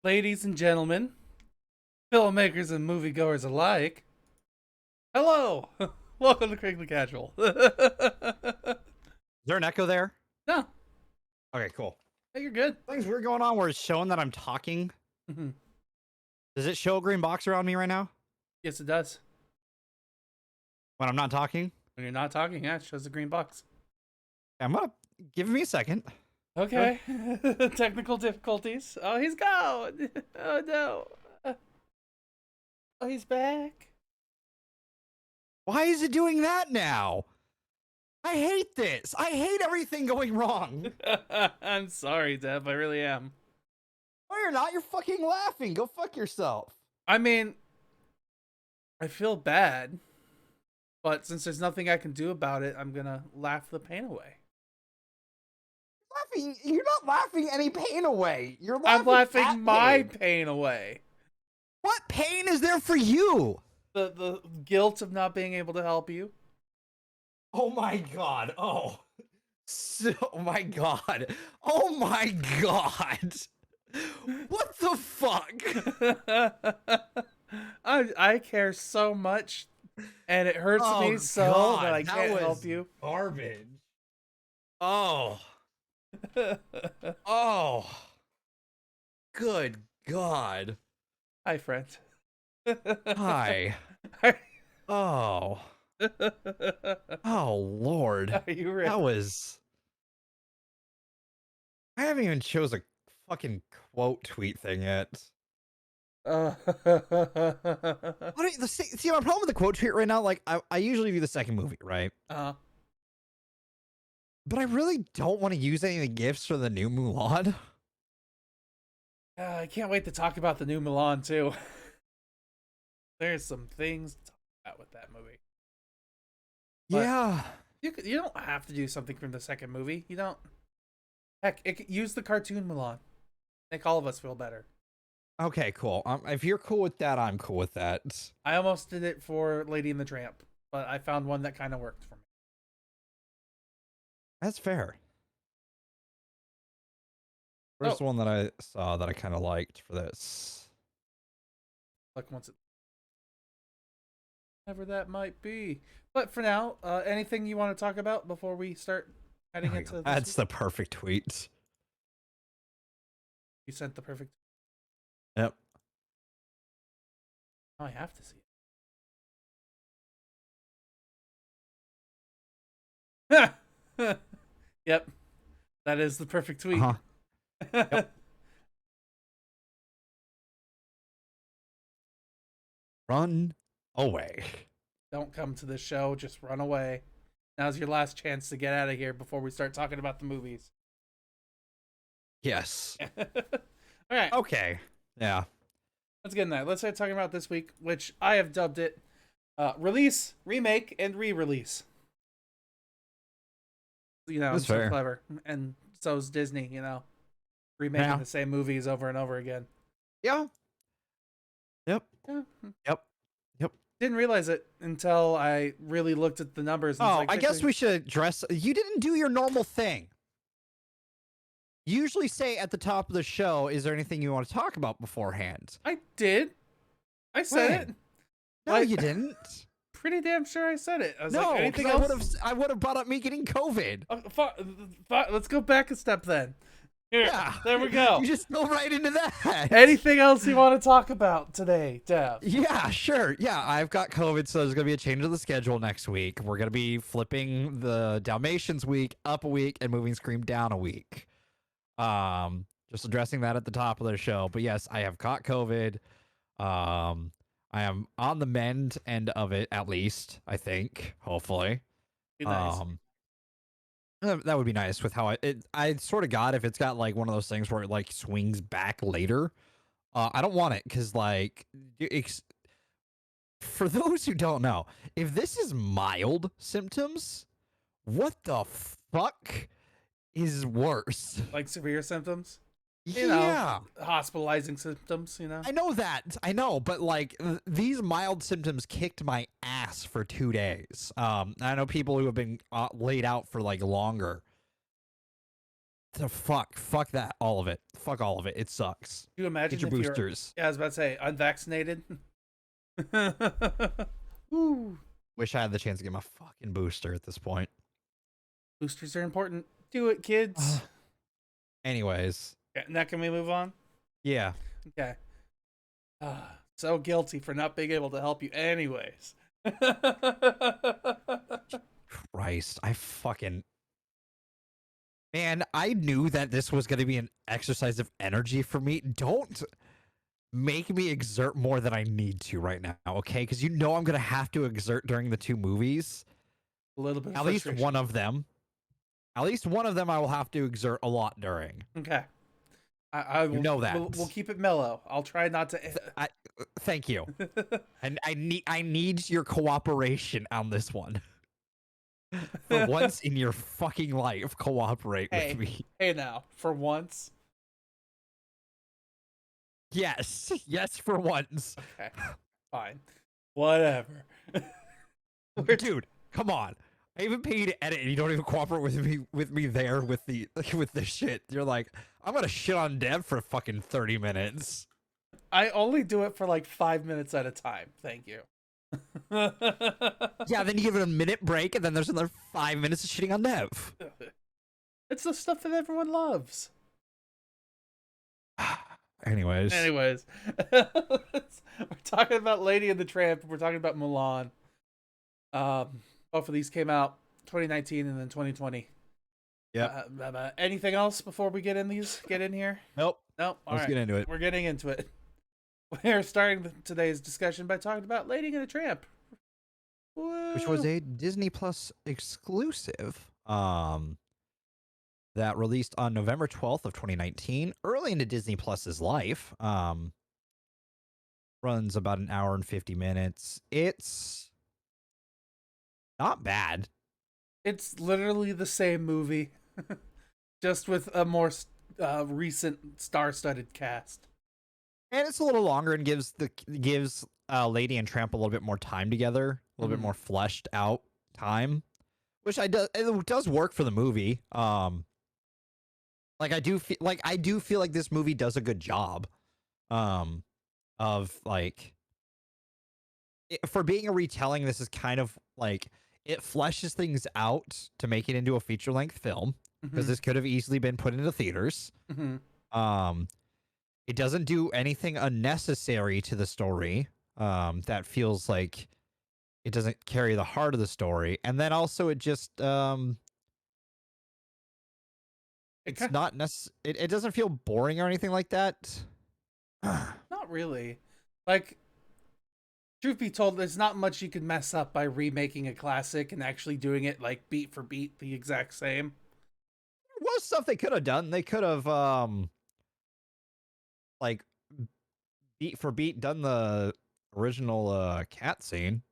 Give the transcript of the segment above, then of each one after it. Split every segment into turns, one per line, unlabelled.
Ladies and gentlemen, filmmakers and moviegoers alike, hello! Welcome to Critically Casual.
Is there an echo there?
No,
Okay, cool.
you're good.
Things weird going on where it's showing that I'm talking. Does it show a green box around me right now
Yes, it does.
when I'm not talking?
When you're not talking, yeah, it shows the green box.
I'm gonna give me a second.
Okay. Technical difficulties. Oh, he's gone. Oh, no. Oh, he's back.
Why is it doing that now? I hate this. I hate everything going wrong.
I'm sorry, Deb. I really am.
No, you're not. You're fucking laughing. Go fuck yourself.
I mean, I feel bad, but since there's nothing I can do about it, I'm gonna laugh the pain away.
Laughing. You're not laughing any pain away. You're laughing.
I'm laughing
at
my
pain.
pain away.
What pain is there for you?
The guilt of not being able to help you.
Oh my god. Oh. Oh my god. Oh my god. What the fuck?
I care so much, and it hurts me so that I can't help you.
Garbage. Oh. Oh. Good god.
Hi, friend.
Hi. Oh. Oh lord.
Are you ready?
That was. I haven't even chose a fucking quote tweet thing yet.
Uh,
See, my problem with the quote tweet right now, like, I usually do the second movie, right? But I really don't want to use any of the gifts for the new Mulan.
I can't wait to talk about the new Mulan too. There's some things to talk about with that movie. But
yeah.
you don't have to do something from the second movie. You don't. Heck, use the cartoon Mulan. Make all of us feel better.
Okay, cool. If you're cool with that, I'm cool with that.
I almost did it for Lady and the Tramp, but I found one that kind of worked for me.
That's fair. Where's the one that I saw that I kind of liked for this?
Like once it, whatever that might be. But for now, anything you want to talk about before we start heading into this
That's
week?
the perfect tweet.
You sent the perfect.
Yep.
Oh, I have to see it. Yep. That is the perfect tweet.
Yep. Run away.
Don't come to this show. Just run away. Now's your last chance to get out of here before we start talking about the movies.
Yes.
All right.
Okay. Yeah.
Let's get in there. Let's start talking about this week, which I have dubbed it Release, Remake, and Re-Release. You know,
That's
it's so
fair.
clever. And so's Disney, remaking the same movies over and over again.
Yeah. Yep.
Yeah.
Yep.
Didn't realize it until I really looked at the numbers. And
I guess we should address. You didn't do your normal thing. You usually say at the top of the show, "Is there anything you want to talk about beforehand?"
I did. I said
When?
it.
No, you didn't.
Pretty damn sure I said it. I was
No,
like, anything
because
else?
I would have brought up me getting COVID.
Let's go back a step then. Here,
Yeah.
there we go.
You just go right into that.
Anything else you want to talk about today, Dev?
Yeah, sure. Yeah, I've got COVID, so there's going to be a change of the schedule next week. We're going to be flipping the Dalmatians week up a week and moving Scream down a week. Just addressing that at the top of the show. But yes, I have caught COVID. I am on the mend end of it, at least, I think, hopefully.
Be nice.
That would be nice with how I sort of got if it's got like one of those things where it like swings back later. I don't want it because like for those who don't know, if this is mild symptoms, what the fuck is worse?
Like severe symptoms?
Yeah.
Hospitalizing symptoms,
I know that. I know, but like these mild symptoms kicked my ass for 2 days. I know people who have been laid out for like longer. So fuck that, all of it. fuck all of it. It sucks.
Can you imagine
Get your
if
boosters.
Yeah, I was about to say unvaccinated. Woo.
Wish I had the chance to get my fucking booster at this point.
Boosters are important. Do it, kids.
Anyways.
Yeah, now can we move on?
Yeah.
Okay. So guilty for not being able to help you anyways.
Christ. Man, I knew that this was going to be an exercise of energy for me. Don't make me exert more than I need to right now, okay? Because you know I'm going to have to exert during the 2 movies.
A little bit.
At least one of them. At least one of them I will have to exert a lot during.
Okay. I will,
you know that.
We'll keep it mellow. I'll try not to.
Thank you. And I need your cooperation on this one. For once in your fucking life, cooperate with me.
Hey now, for once.
Yes, for once.
Okay, fine, whatever.
Dude, come on. I even pay you to edit, and you don't even cooperate with me there with the shit. You're like, I'm gonna shit on Dev for fucking 30 minutes.
I only do it for like 5 minutes at a time. Thank you.
Yeah, then you give it a minute break, and then there's another 5 minutes of shitting on Dev.
It's the stuff that everyone loves.
Anyways,
we're talking about Lady and the Tramp. We're talking about Mulan. Both of these came out 2019 and then 2020.
Yeah.
Anything else before we get in here?
Nope.
All
Let's get into it.
We're getting into it. We're starting today's discussion by talking about Lady and the Tramp. Woo!
Which was a Disney Plus exclusive that released on November 12th of 2019, early into Disney Plus's life. Runs about an hour and 50 minutes. It's not bad.
It's literally the same movie, just with a more recent star-studded cast.
And it's a little longer and gives Lady and Tramp a little bit more time together, a little bit more fleshed out time, which it does work for the movie. I do feel like this movie does a good job, of like, for being a retelling. This is kind of like, it fleshes things out to make it into a feature length film, because this could have easily been put into theaters. It doesn't do anything unnecessary to the story, that feels like it doesn't carry the heart of the story. And then also it just it's not it doesn't feel boring or anything like that.
Not really. Like, truth be told, there's not much you could mess up by remaking a classic and actually doing it like beat for beat the exact same.
There was stuff they could have done. They could have like beat for beat done the original cat scene.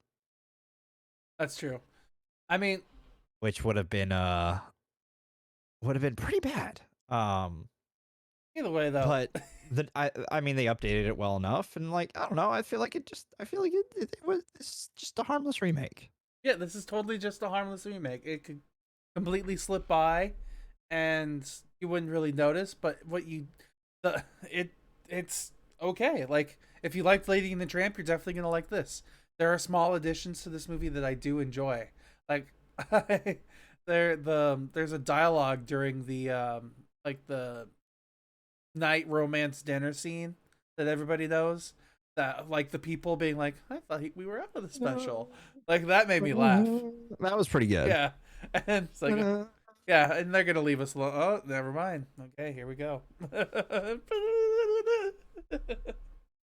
That's true. I mean,
which would have been pretty bad.
Either way though.
But I mean, they updated it well enough, and like, I don't know, I feel like it was just a harmless remake.
Yeah, this is totally just a harmless remake. It could completely slip by and you wouldn't really notice, but it's okay. Like, if you liked Lady and the Tramp, you're definitely gonna like this. There are small additions to this movie that I do enjoy. Like, there's a dialogue during the the night romance dinner scene that everybody knows, that like the people being like, I thought we were out of the special. Like, that made me laugh.
That was pretty good.
Yeah. And it's like, yeah, and they're gonna leave us alone. Oh, never mind. Okay, here we go.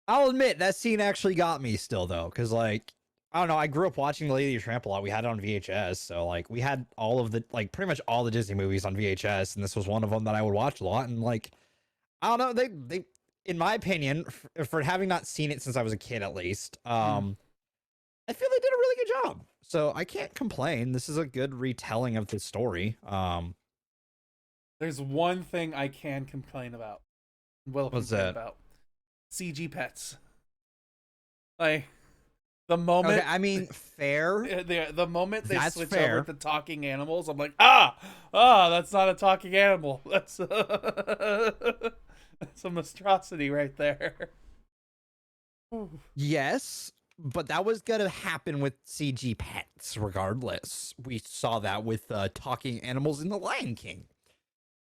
I'll admit that scene actually got me still, though, because like, I don't know, I grew up watching Lady and the Tramp a lot. We had it on VHS, so like, we had all of the, like, pretty much all the Disney movies on VHS, and this was one of them that I would watch a lot. And like, I don't know, they in my opinion, for having not seen it since I was a kid, at least, I feel they did a really good job. So I can't complain. This is a good retelling of the story.
There's one thing I can complain about.
What's that?
About CG pets. Like, the moment,
okay, I mean, fair.
The moment they
That's
switch
fair.
over to talking animals, I'm like, that's not a talking animal. That's Some monstrosity right there. Ooh.
Yes, but that was gonna happen with CG pets regardless. We saw that with talking animals in The Lion King.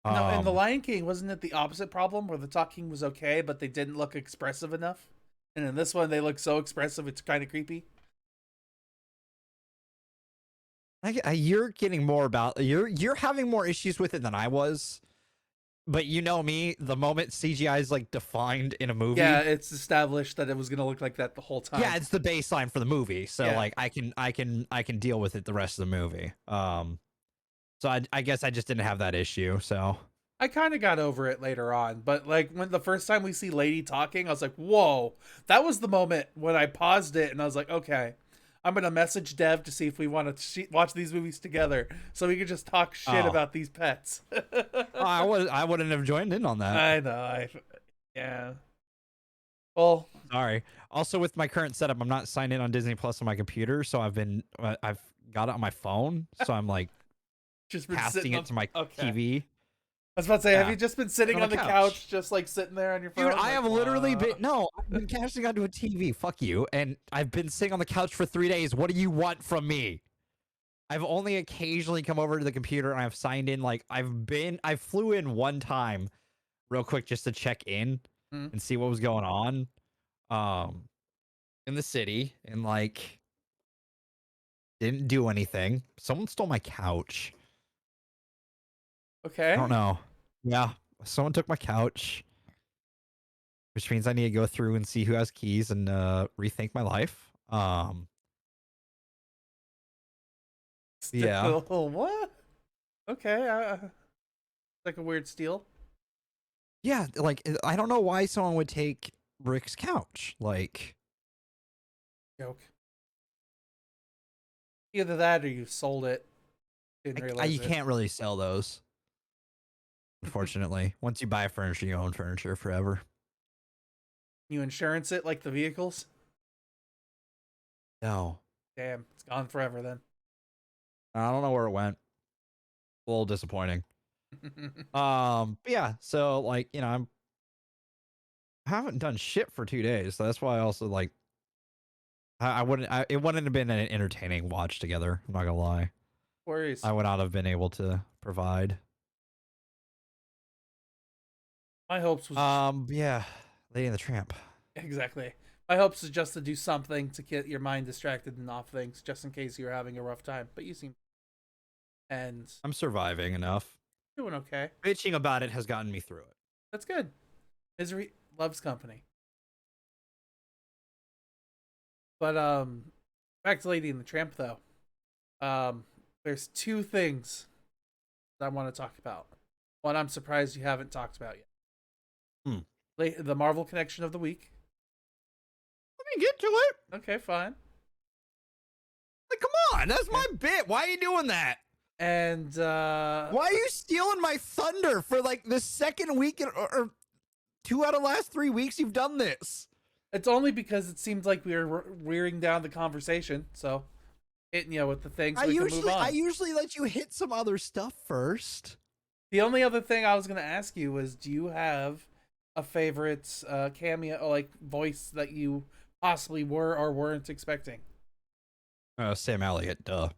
No, in The Lion King, wasn't it the opposite problem where the talking was okay, but they didn't look expressive enough? And in this one, they look so expressive, it's kind of creepy.
You're getting more about you're having more issues with it than I was. But you know me, the moment CGI is like defined in a movie,
Yeah, it's established that it was gonna look like that the whole time.
yeah, it's the baseline for the movie. So
Yeah.
like I can deal with it the rest of the movie. So I guess I just didn't have that issue. So
I kind of got over it later on, but like when the first time we see Lady talking, I was like, "Whoa!" That was the moment when I paused it and I was like, "Okay, I'm gonna message Dev to see if we want to watch these movies together, so we could just talk shit about these pets."
I wouldn't have joined in on that.
I know. Yeah. Well,
sorry. Also, with my current setup, I'm not signed in on Disney Plus on my computer, so I've got it on my phone, so I'm like
just been
casting it to my TV.
I was about to say, have you just been sitting on the couch, just like sitting there on your phone?
Dude, I
like,
have literally been I've been casting onto a TV. Fuck you. And I've been sitting on the couch for 3 days. What do you want from me? I've only occasionally come over to the computer and I've signed in. Like I flew in one time real quick just to check in and see what was going on in the city, and like didn't do anything. Someone stole my couch.
Okay.
I don't know. Yeah, someone took my couch, which means I need to go through and see who has keys and rethink my life. Yeah.
What? Okay. Like a weird steal.
Yeah, like I don't know why someone would take Rick's couch. Like,
joke. Either that or you sold it. Didn't realize
you can't really sell those. Unfortunately, once you buy furniture, you own furniture forever.
You insurance it like the vehicles?
No.
Damn, it's gone forever then.
I don't know where it went. A little disappointing. But yeah, so like, you know, I haven't done shit for 2 days. So that's why I also like it wouldn't have been an entertaining watch together. I'm not gonna lie.
Worries.
I would not have been able to provide.
My hopes was
yeah, Lady and the Tramp.
Exactly. My hopes is just to do something to get your mind distracted and off things, just in case you're having a rough time. But you seem, and
I'm surviving enough.
Doing okay.
Bitching about it has gotten me through it.
That's good. Misery loves company. But back to Lady and the Tramp though. There's 2 things that I want to talk about. One I'm surprised you haven't talked about yet. The Marvel connection of the week.
Let me get to it.
Okay, fine.
Like, come on, that's my bit. Why are you doing that?
And
why are you stealing my thunder for like the second week or 2 out of the last 3 weeks you've done this?
It's only because it seemed like we were rearing down the conversation, so hitting you with the things. I
usually let you hit some other stuff first.
The only other thing I was gonna ask you was, do you have a favorite cameo or like voice that you possibly were or weren't expecting?
Sam Elliott, duh.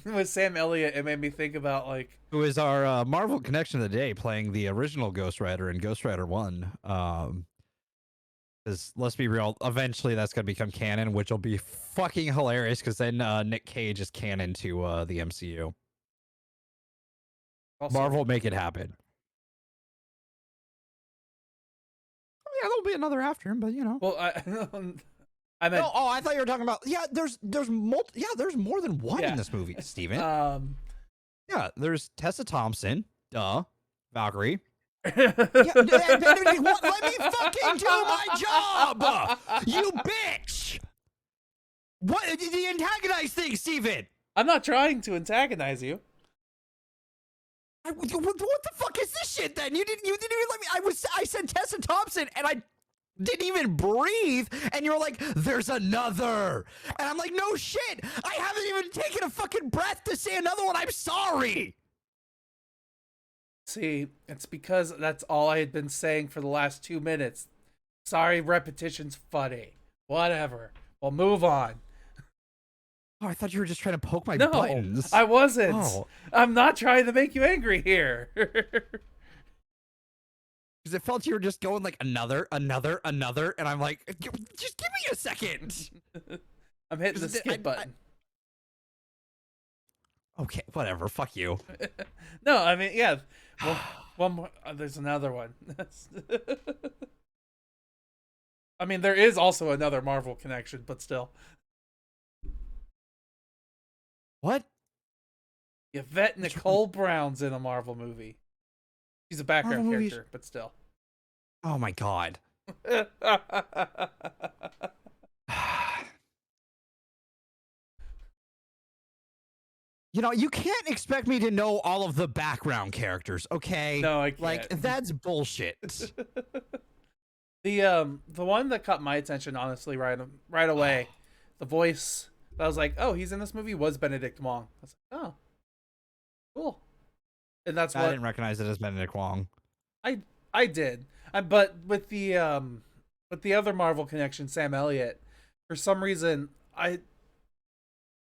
With Sam Elliott, it made me think about like
who is our Marvel connection of the day, playing the original Ghost Rider in Ghost Rider 1. Because let's be real, eventually that's gonna become canon, which will be fucking hilarious. Because then Nick Cage is canon to the MCU. Also, Marvel, make it happen. Yeah, there'll be another after him, but you know.
Well, I meant.
Oh, I thought you were talking about. Yeah, there's more than one in this movie, Steven. Yeah, there's Tessa Thompson, duh, Valkyrie. Let me fucking do my job, you bitch. What the antagonize thing, Steven?
I'm not trying to antagonize you.
What the fuck is this shit then? You didn't even let me. I said Tessa Thompson and I didn't even breathe, and you're like, there's another, and I'm like, no shit, I haven't even taken a fucking breath to say another one. I'm sorry.
See, it's because that's all I had been saying for the last 2 minutes. Sorry, repetition's funny. Whatever. We'll move on.
Oh, I thought you were just trying to poke my
No,
buttons.
I wasn't.
Oh,
I'm not trying to make you angry here.
because it felt you were just going like another, and I'm like, just give me a second.
I'm hitting the skip button.
Okay, whatever. Fuck you.
No, I mean, yeah. One more. There's another one. I mean, there is also another Marvel connection, but still.
What?
Yvette Nicole Brown's in a Marvel movie. She's a background character, but still.
Oh my god. You know, you can't expect me to know all of the background characters, okay?
No, I can't.
Like, that's bullshit.
The one that caught my attention, honestly, right away, the voice that I was like, oh, he's in this movie, was Benedict Wong. I was like, oh, cool. And that's what
I didn't recognize it as Benedict Wong.
I did. But with the other Marvel connection, Sam Elliott, for some reason,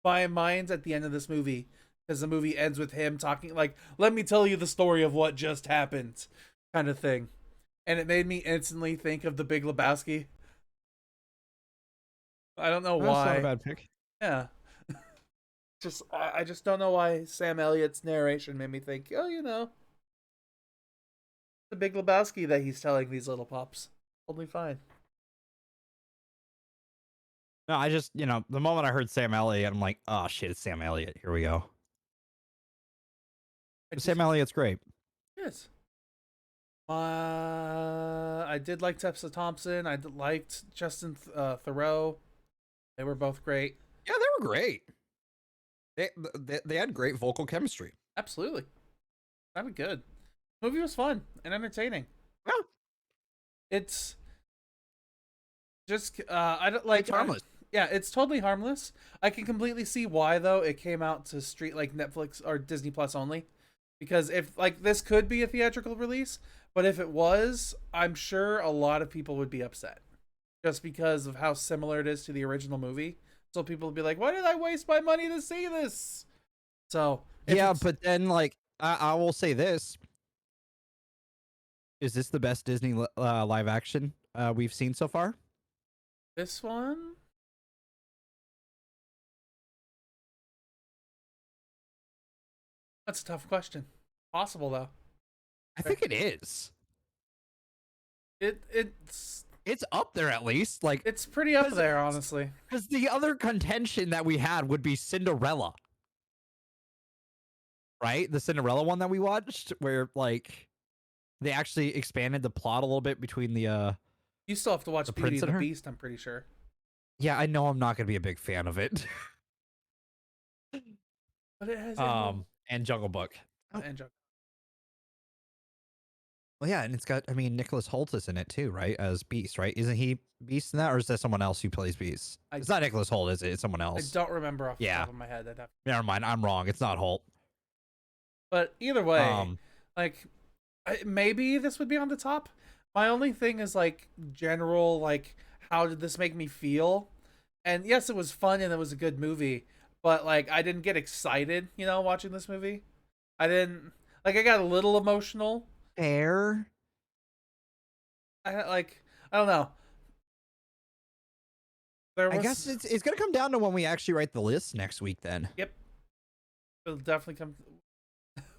my mind's at the end of this movie, because the movie ends with him talking like, let me tell you the story of what just happened, kind of thing. And it made me instantly think of The Big Lebowski. I don't know why.
That's not a bad pick.
Yeah. I just don't know why Sam Elliott's narration made me think, oh, The Big Lebowski that he's telling these little pups. Totally fine.
No, I just, the moment I heard Sam Elliott, I'm like, oh shit, it's Sam Elliott. Here we go. Sam Elliott's great.
Yes. I did like Tessa Thompson. I liked Justin Theroux. They were both great.
Yeah, they were great. They had great vocal chemistry.
Absolutely. That was good. The movie was fun and entertaining.
Yeah.
It's just I don't like
it's harmless.
Yeah, it's totally harmless. I can completely see why though it came out to like Netflix or Disney Plus only. Because if like this could be a theatrical release, but if it was, I'm sure a lot of people would be upset. Just because of how similar it is to the original movie. So people would be like, why did I waste my money to see this? So
yeah, but then like I will say this. Is this the best Disney live action we've seen so far?
This one? That's a tough question. Possible though.
I think it is.
It's
up there at least. Like
it's pretty up there, honestly.
Because the other contention that we had would be Cinderella. Right? The Cinderella one that we watched, where like they actually expanded the plot a little bit between the
You still have to watch Beauty and the Beast, I'm pretty sure.
Yeah, I know I'm not gonna be a big fan of it.
But it has
and Jungle Book.
and Jungle.
Well, yeah, and it's got Nicholas Hoult is in it too, right? As Beast, right? Isn't he Beast in that, or is that someone else who plays Beast? It's not Nicholas Hoult, is it? It's someone else.
I don't remember off the top of my head.
Never mind, I'm wrong. It's not Hoult.
But either way, like maybe this would be on the top. My only thing is like general, like how did this make me feel? And yes, it was fun and it was a good movie, but like I didn't get excited, watching this movie. I didn't I got a little emotional.
Fair.
I don't know.
I guess it's gonna come down to when we actually write the list next week. Then.
Yep. It'll definitely come.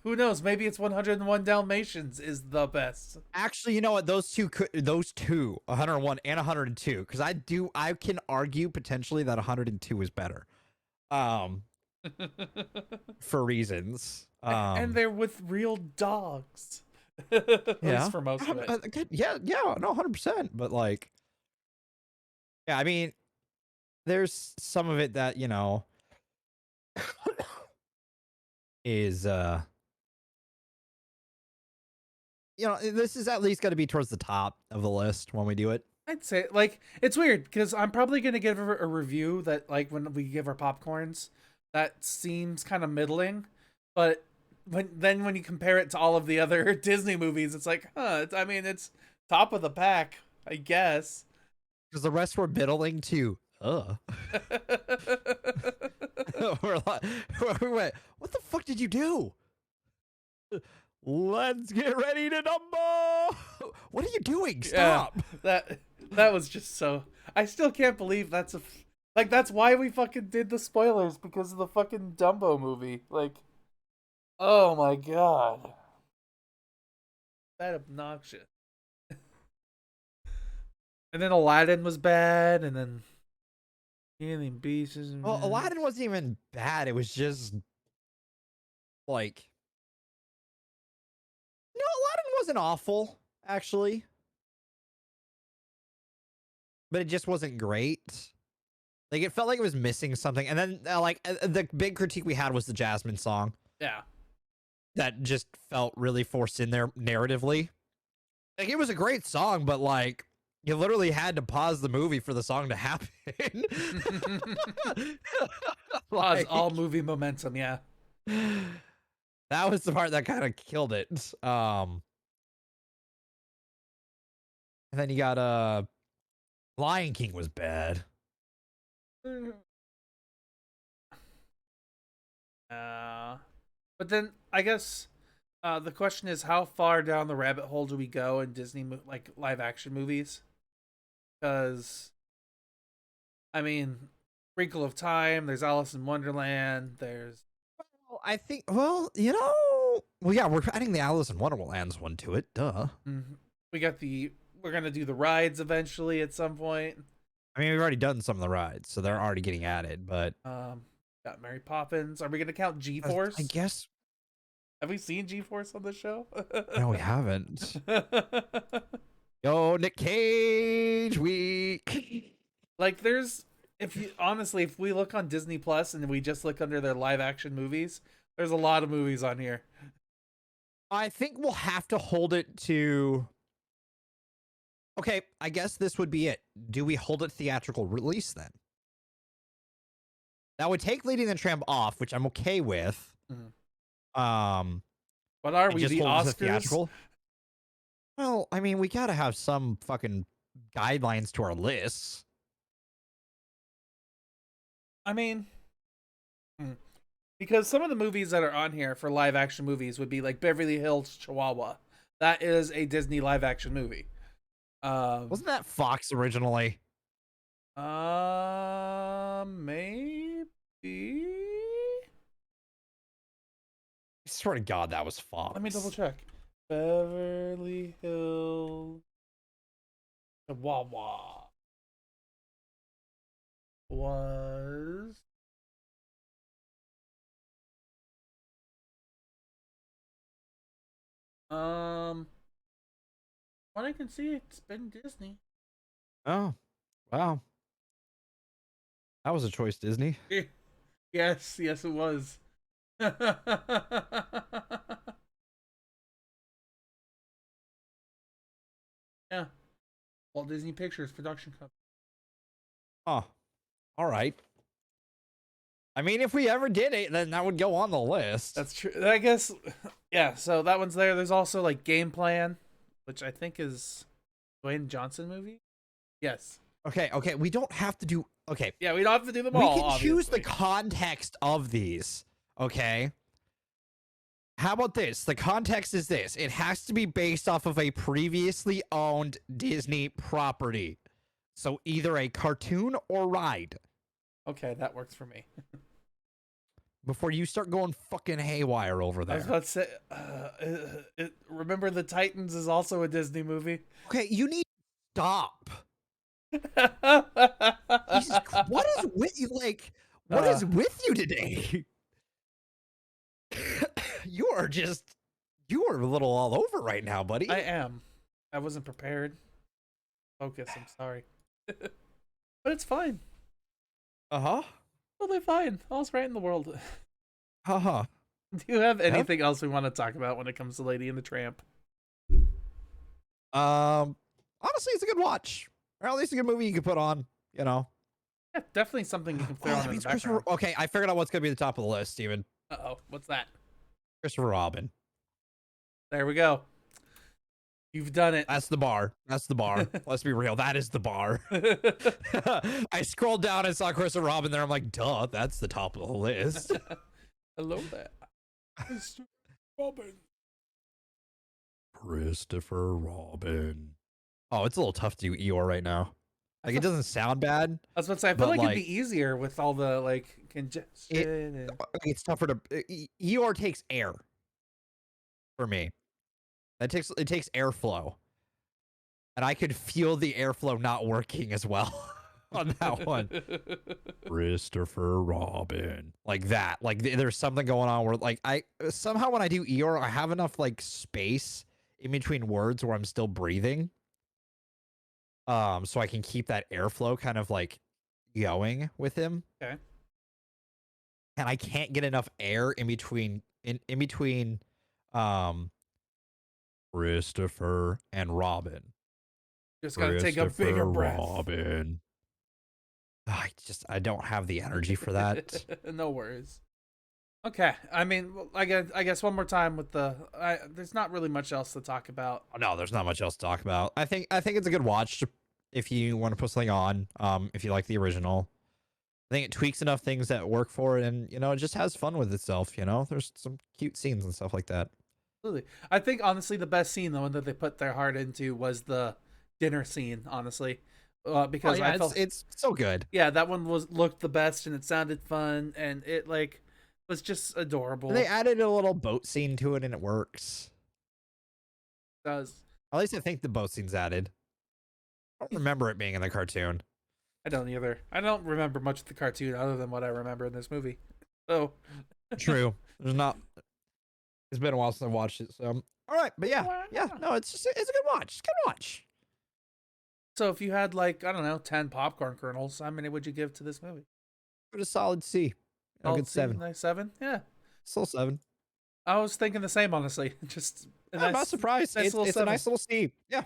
Who knows? Maybe it's 101 Dalmatians is the best.
Actually, you know what? Those two, 101 and 102, because I can argue potentially that 102 is better, for reasons.
And they're with real dogs. At least for most of it.
Yeah, no, 100%. But like, yeah, there's some of it that is this is at least going to be towards the top of the list when we do it.
I'd say it's weird because I'm probably going to give a review that when we give our popcorns that seems kind of middling, but when you compare it to all of the other Disney movies, it's like, I mean, it's top of the pack, I guess.
Because the rest were middling too. We're like, we went, what the fuck did you do? Let's get ready to Dumbo. What are you doing? Stop.
Yeah, that was just so. I still can't believe that's that's why we fucking did the spoilers, because of the fucking Dumbo movie. Like, oh my god, that obnoxious. And then Aladdin was bad, and then Beauty and the Beast is
Well, Aladdin wasn't even bad. It was just like, no, Aladdin wasn't awful actually, but it just wasn't great. Like, it felt like it was missing something. And then the big critique we had was the Jasmine song.
Yeah,
That just felt really forced in there narratively. Like, it was a great song, but like, you literally had to pause the movie for the song to happen.
pause all movie momentum. Yeah,
that was the part that kind of killed it. And then you got Lion King was bad.
But then I guess the question is, how far down the rabbit hole do we go in Disney like live action movies? Because I mean, Wrinkle of Time, there's Alice in Wonderland, there's
I think, well, yeah, we're adding the Alice in Wonderland's one to it. Duh.
we got we're gonna do the rides eventually at some point.
I mean, we've already done some of the rides, so they're already getting added, but
got Mary Poppins. Are we gonna count G-Force?
I guess.
Have we seen G-Force on the show?
No, we haven't. Yo, Nick Cage week.
Like, there's, if we look on Disney Plus and we just look under their live action movies, there's a lot of movies on here.
I think we'll have to hold it to. Okay, I guess this would be it. Do we hold it theatrical release then? That would take Lady and the Tramp off, which I'm okay with.
What are we, the Oscars?
Well, I mean, we gotta have some fucking guidelines to our lists.
I mean, because some of the movies that are on here for live action movies would be like Beverly Hills Chihuahua. That is a Disney live action movie.
Wasn't that Fox originally?
Maybe.
I swear to God, that was Fox.
Let me double check. Beverly Hills Chihuahua was what I can see, it's been Disney.
Oh, wow. That was a choice, Disney.
Yes, it was. Yeah. Walt Disney Pictures production company.
Oh, all right. I mean, if we ever did it, then that would go on the list.
That's true. I guess, yeah, so that one's there. There's also, like, Game Plan, which I think is Dwayne Johnson movie. Yes.
Okay, we don't have to do... Okay.
Yeah, we don't have to do them all,
We can choose the context of these, okay? How about this? The context is this. It has to be based off of a previously owned Disney property. So either a cartoon or ride.
Okay, that works for me.
Before you start going fucking haywire over there.
I was about to say, Remember the Titans is also a Disney movie.
Okay, you need to stop. Jesus, what is with you? Like, what is with you today? You are a little all over right now, buddy.
I am. I wasn't prepared. Focus, I'm sorry. But it's fine.
Uh-huh.
Totally fine. All's right in the world.
Uh-huh.
Do you have anything else we want to talk about when it comes to Lady and the Tramp?
Honestly, it's a good watch. Or at least a good movie you could put on, Yeah,
definitely something you can throw on in the background.
Okay, I figured out what's going to be the top of the list, Steven.
Uh-oh, what's that?
Christopher Robin.
There we go. You've done it.
That's the bar. That's the bar. Let's be real. That is the bar. I scrolled down and saw Christopher Robin there. I'm like, duh, that's the top of the list.
Hello there. Mr. Robin.
Christopher Robin. Oh, it's a little tough to do Eeyore right now. Like, it doesn't sound bad.
I was about to say, I feel like it'd be easier with all the like congestion.
It's tougher to. Eeyore takes air. For me, it takes airflow, and I could feel the airflow not working as well on that one. Christopher Robin, like that. Like there's something going on where like I somehow when I do Eeyore, I have enough like space in between words where I'm still breathing. So I can keep that airflow kind of like going with him.
Okay.
And I can't get enough air in between Christopher and Robin.
Just gotta take a bigger breath.
Robin. I don't have the energy for that.
No worries. Okay, I mean, I guess one more time with there's not really much else to talk about.
No, there's not much else to talk about. I think it's a good watch if you want to put something on. If you like the original, I think it tweaks enough things that work for it, and it just has fun with itself. There's some cute scenes and stuff like that.
Absolutely. I think honestly the best scene, the one that they put their heart into, was the dinner scene. Honestly, because I felt
it's so good.
Yeah, that one looked the best, and it sounded fun, and it was just adorable.
And they added a little boat scene to it, and it works.
It does.
At least I think the boat scene's added. I don't remember it being in the cartoon.
I don't either. I don't remember much of the cartoon other than what I remember in this movie. So
true. There's not. It's been a while since I watched it. So all right, but yeah. No, it's a good watch. It's a good watch.
So if you had I don't know 10 popcorn kernels, how many would you give to this movie?
Give it a solid C. A good 7.
Nice 7. Yeah.
Still 7.
I was thinking the same, honestly. Just
I'm not surprised. It's a nice little C. Yeah.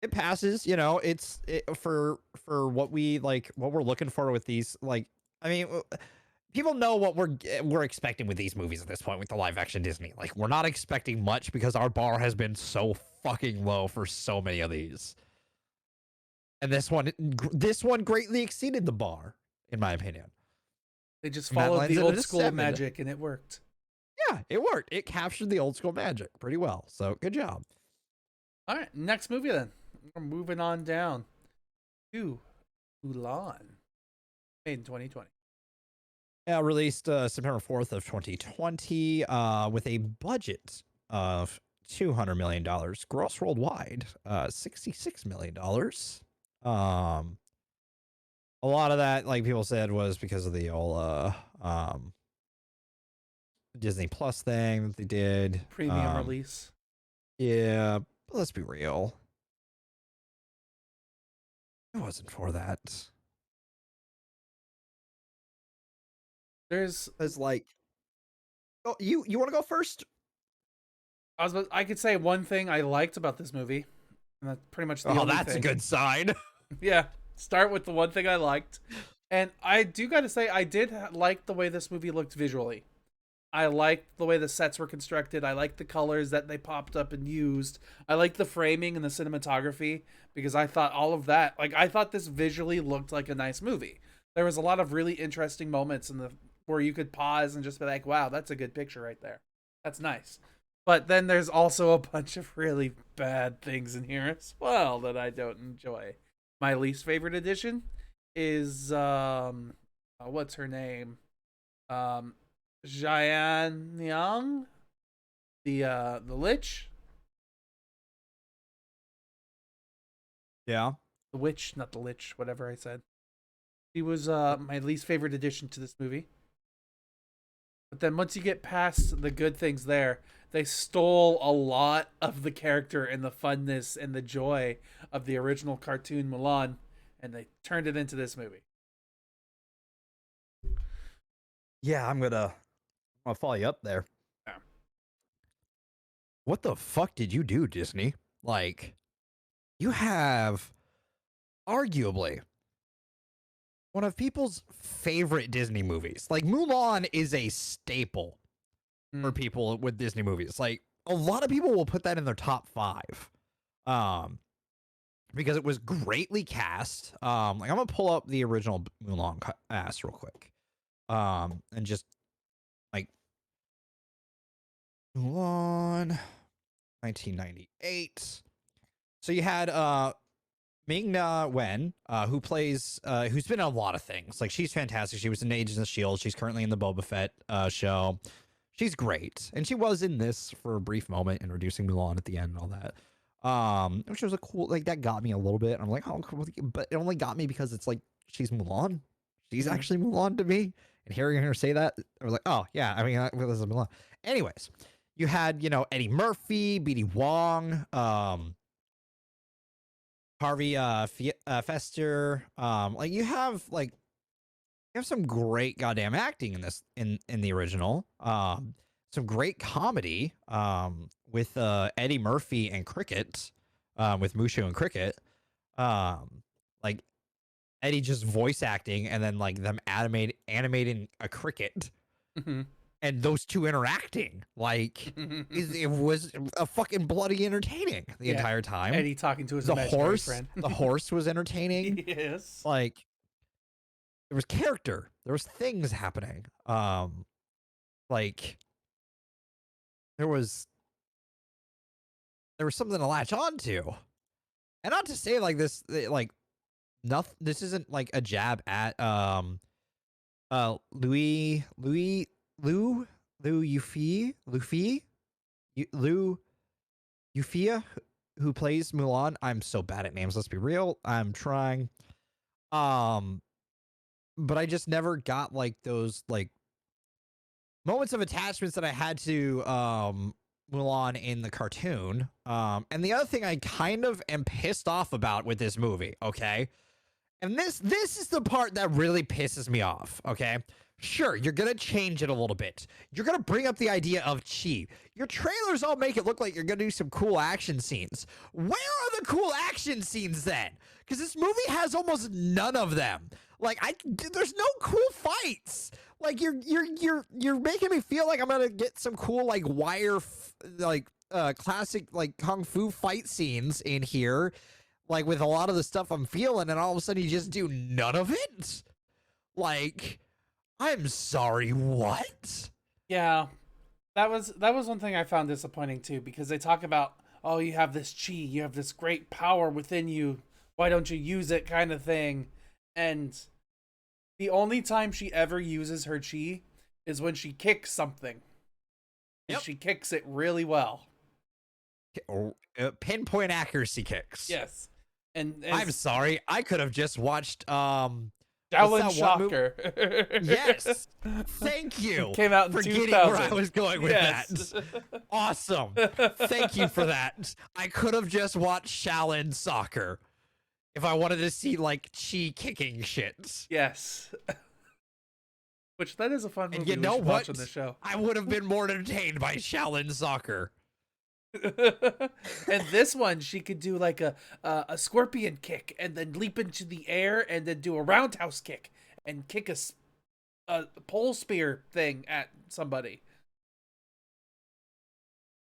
It passes, it's for what we what we're looking for with these. I mean, people know what we're expecting with these movies at this point with the live action Disney. We're not expecting much because our bar has been so fucking low for so many of these. And this one greatly exceeded the bar, in my opinion.
They just followed the old school magic, and it worked.
Yeah, it worked. It captured the old school magic pretty well. So good job.
All right, next movie then. We're moving on down to Mulan, made in 2020.
Yeah, released September 4th of 2020 with a budget of $200 million. Gross worldwide, $66 million. A lot of that, like people said, was because of the old Disney Plus thing that they did.
Premium release.
Yeah, but let's be real. It wasn't for that.
There's
oh, you want to go first?
I could say one thing I liked about this movie, and that's pretty much the only thing. Oh,
that's a good sign.
Yeah, start with the one thing I liked. And I do got to say, I did like the way this movie looked visually. I liked the way the sets were constructed. I liked the colors that they popped up and used. I liked the framing and the cinematography, because I thought all of that, I thought this visually looked like a nice movie. There was a lot of really interesting moments where you could pause and just be like, wow, that's a good picture right there. That's nice. But then there's also a bunch of really bad things in here as well that I don't enjoy. My least favorite addition is what's her name? Jian Yang, the Lich.
Yeah.
The Witch, not the Lich, whatever I said. She was my least favorite addition to this movie. But then once you get past the good things there, they stole a lot of the character and the funness and the joy of the original cartoon Mulan, and they turned it into this movie.
Yeah, I'll follow you up there.
Yeah.
What the fuck did you do, Disney? You have arguably one of people's favorite Disney movies. Mulan is a staple for people with Disney movies. Like a lot of people will put that in their top 5. Because it was greatly cast. Like I'm gonna pull up the original Mulan cast real quick. And just like Mulan 1998. So you had Ming-Na Wen, who plays who's been in a lot of things. Like she's fantastic. She was in Agents of Shield. She's currently in the Boba Fett show. She's great. And she was in this for a brief moment, introducing Mulan at the end and all that. Which was a cool, like that got me a little bit. I'm like, oh, cool. But it only got me because it's like she's Mulan. She's actually Mulan to me. And hearing her say that, I was like, oh yeah, I mean, this is Mulan. Anyways, you had, you know, Eddie Murphy, BD Wong, Harvey Fester. Like you have some great goddamn acting in this in the original. Some great comedy with Eddie Murphy and Cricket, with Mushu and Cricket. Like Eddie just voice acting and then like them animating a cricket. And those two interacting, like it was a fucking bloody entertaining the entire time.
Eddie talking to his
imaginary
friend.
The horse was entertaining.
Yes.
Like there was character. There was things happening. Like there was something to latch on to. And not to say like this, like nothing. This isn't like a jab at Louis Eufia, who plays Mulan. I'm so bad at names, let's be real. I'm trying. But I just never got like those like moments of attachments that I had to Mulan in the cartoon. And the other thing I kind of am pissed off about with this movie, okay? And this is the part that really pisses me off, okay? Sure, you're going to change it a little bit. You're going to bring up the idea of chi. Your trailers all make it look like you're going to do some cool action scenes. Where are the cool action scenes then? Because this movie has almost none of them. Like there's no cool fights. Like you're making me feel like I'm going to get some cool like classic like kung fu fight scenes in here. Like with a lot of the stuff I'm feeling, and all of a sudden you just do none of it? Like, I'm sorry, what?
Yeah. That was one thing I found disappointing too, because they talk about, oh, you have this chi, you have this great power within you, why don't you use it kind of thing. And the only time she ever uses her chi is when she kicks something. And she kicks it really well.
Pinpoint accuracy kicks.
Yes. And
I'm sorry, I could have just watched
Shaolin Shocker.
Yes. Thank you.
Came out in
for
2000.
Getting where I was going with that. Awesome. Thank you for that. I could have just watched Shaolin Soccer if I wanted to see like chi kicking shit.
Yes. Which that is a fun movie.
And you know what?
Watch on the show.
I would have been more entertained by Shaolin Soccer.
And this one, she could do like a scorpion kick and then leap into the air and then do a roundhouse kick and kick a pole spear thing at somebody.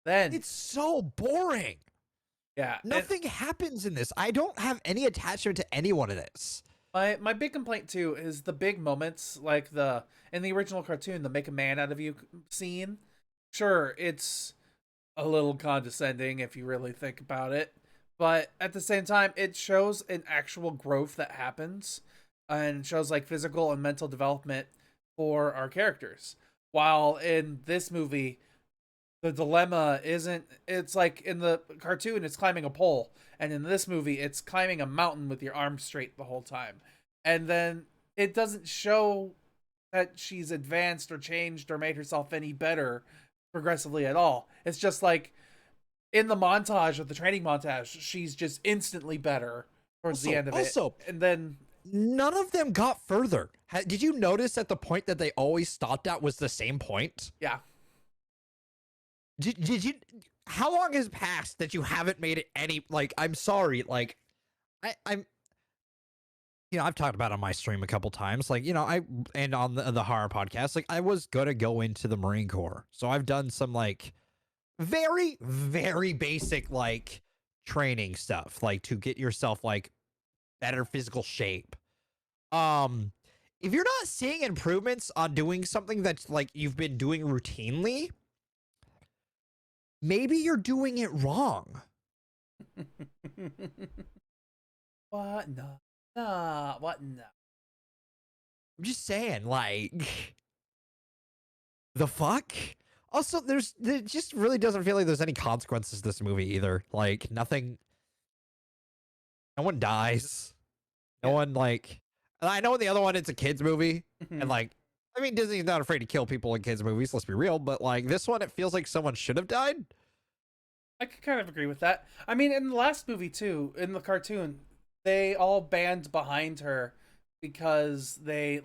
Then
it's so boring.
Yeah,
nothing happens in this. I don't have any attachment to anyone in this.
My big complaint too is the big moments, like in the original cartoon, the make a man out of you scene. Sure, it's a little condescending if you really think about it, but at the same time it shows an actual growth that happens and shows like physical and mental development for our characters, while in this movie the dilemma isn't, it's like in the cartoon it's climbing a pole, and in this movie it's climbing a mountain with your arms straight the whole time, and then it doesn't show that she's advanced or changed or made herself any better progressively at all. It's just like in the montage of the training montage, she's just instantly better towards the end of it. And then
none of them got further. Did you notice that the point that they always stopped at was the same point?
Yeah.
Did you? How long has passed that you haven't made it any? Like, I'm sorry. Like, I'm. I've talked about on my stream a couple times, like, and on the horror podcast, like, I was gonna go into the Marine Corps. So I've done some like very, very basic like training stuff, like to get yourself like better physical shape. Um, if you're not seeing improvements on doing something that's like you've been doing routinely, maybe you're doing it wrong.
What? No. Nah. What? No.
I'm just saying, like, the fuck? Also, there just really doesn't feel like there's any consequences to this movie either. Like, nothing, no one dies. No
Yeah.
one, like, and I know in the other one it's a kid's movie. And, like, I mean, Disney's not afraid to kill people in kids' movies, let's be real. But, like, this one, it feels like someone should have died.
I could kind of agree with that. I mean, in the last movie too, in the cartoon, they all band behind her because they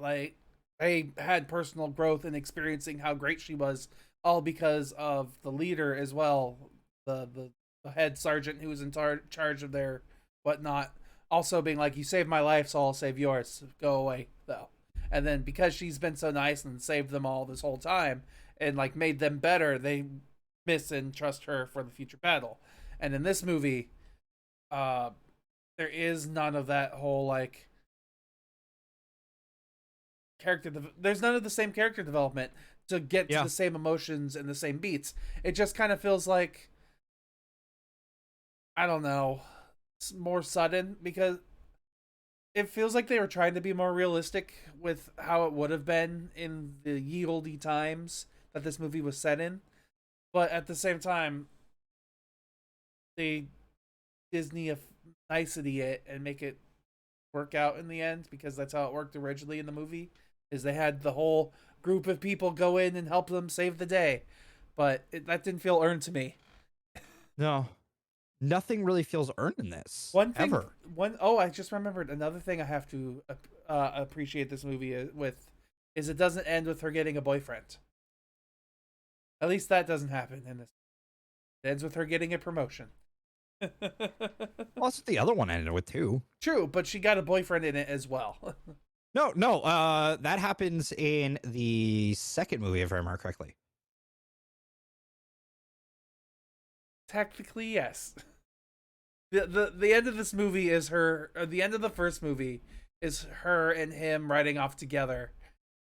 had personal growth in experiencing how great she was, all because of the leader as well, the head sergeant who was in charge of their whatnot, also being like, "You saved my life, so I'll save yours. Go away, though." And then because she's been so nice and saved them all this whole time and like made them better, they miss and trust her for the future battle. And in this movie, uh, there is none of that whole like there's none of the same character development to get to
Yeah.
the same emotions and the same beats. It just kind of feels like, I don't know, it's more sudden because it feels like they were trying to be more realistic with how it would have been in the ye olde times that this movie was set in. But at the same time, they Disney a nicety it and make it work out in the end, because that's how it worked originally in the movie. Is they had the whole group of people go in and help them save the day, but that didn't feel earned to me.
No, nothing really feels earned in this.
One thing,
Ever.
I just remembered another thing I have to appreciate this movie with is it doesn't end with her getting a boyfriend. At least that doesn't happen in this. It ends with her getting a promotion.
Well, that's what the other one ended with, too.
True, but she got a boyfriend in it as well.
No, that happens in the second movie, if I remember correctly.
Technically, yes. The end of this movie is her. Or the end of the first movie is her and him riding off together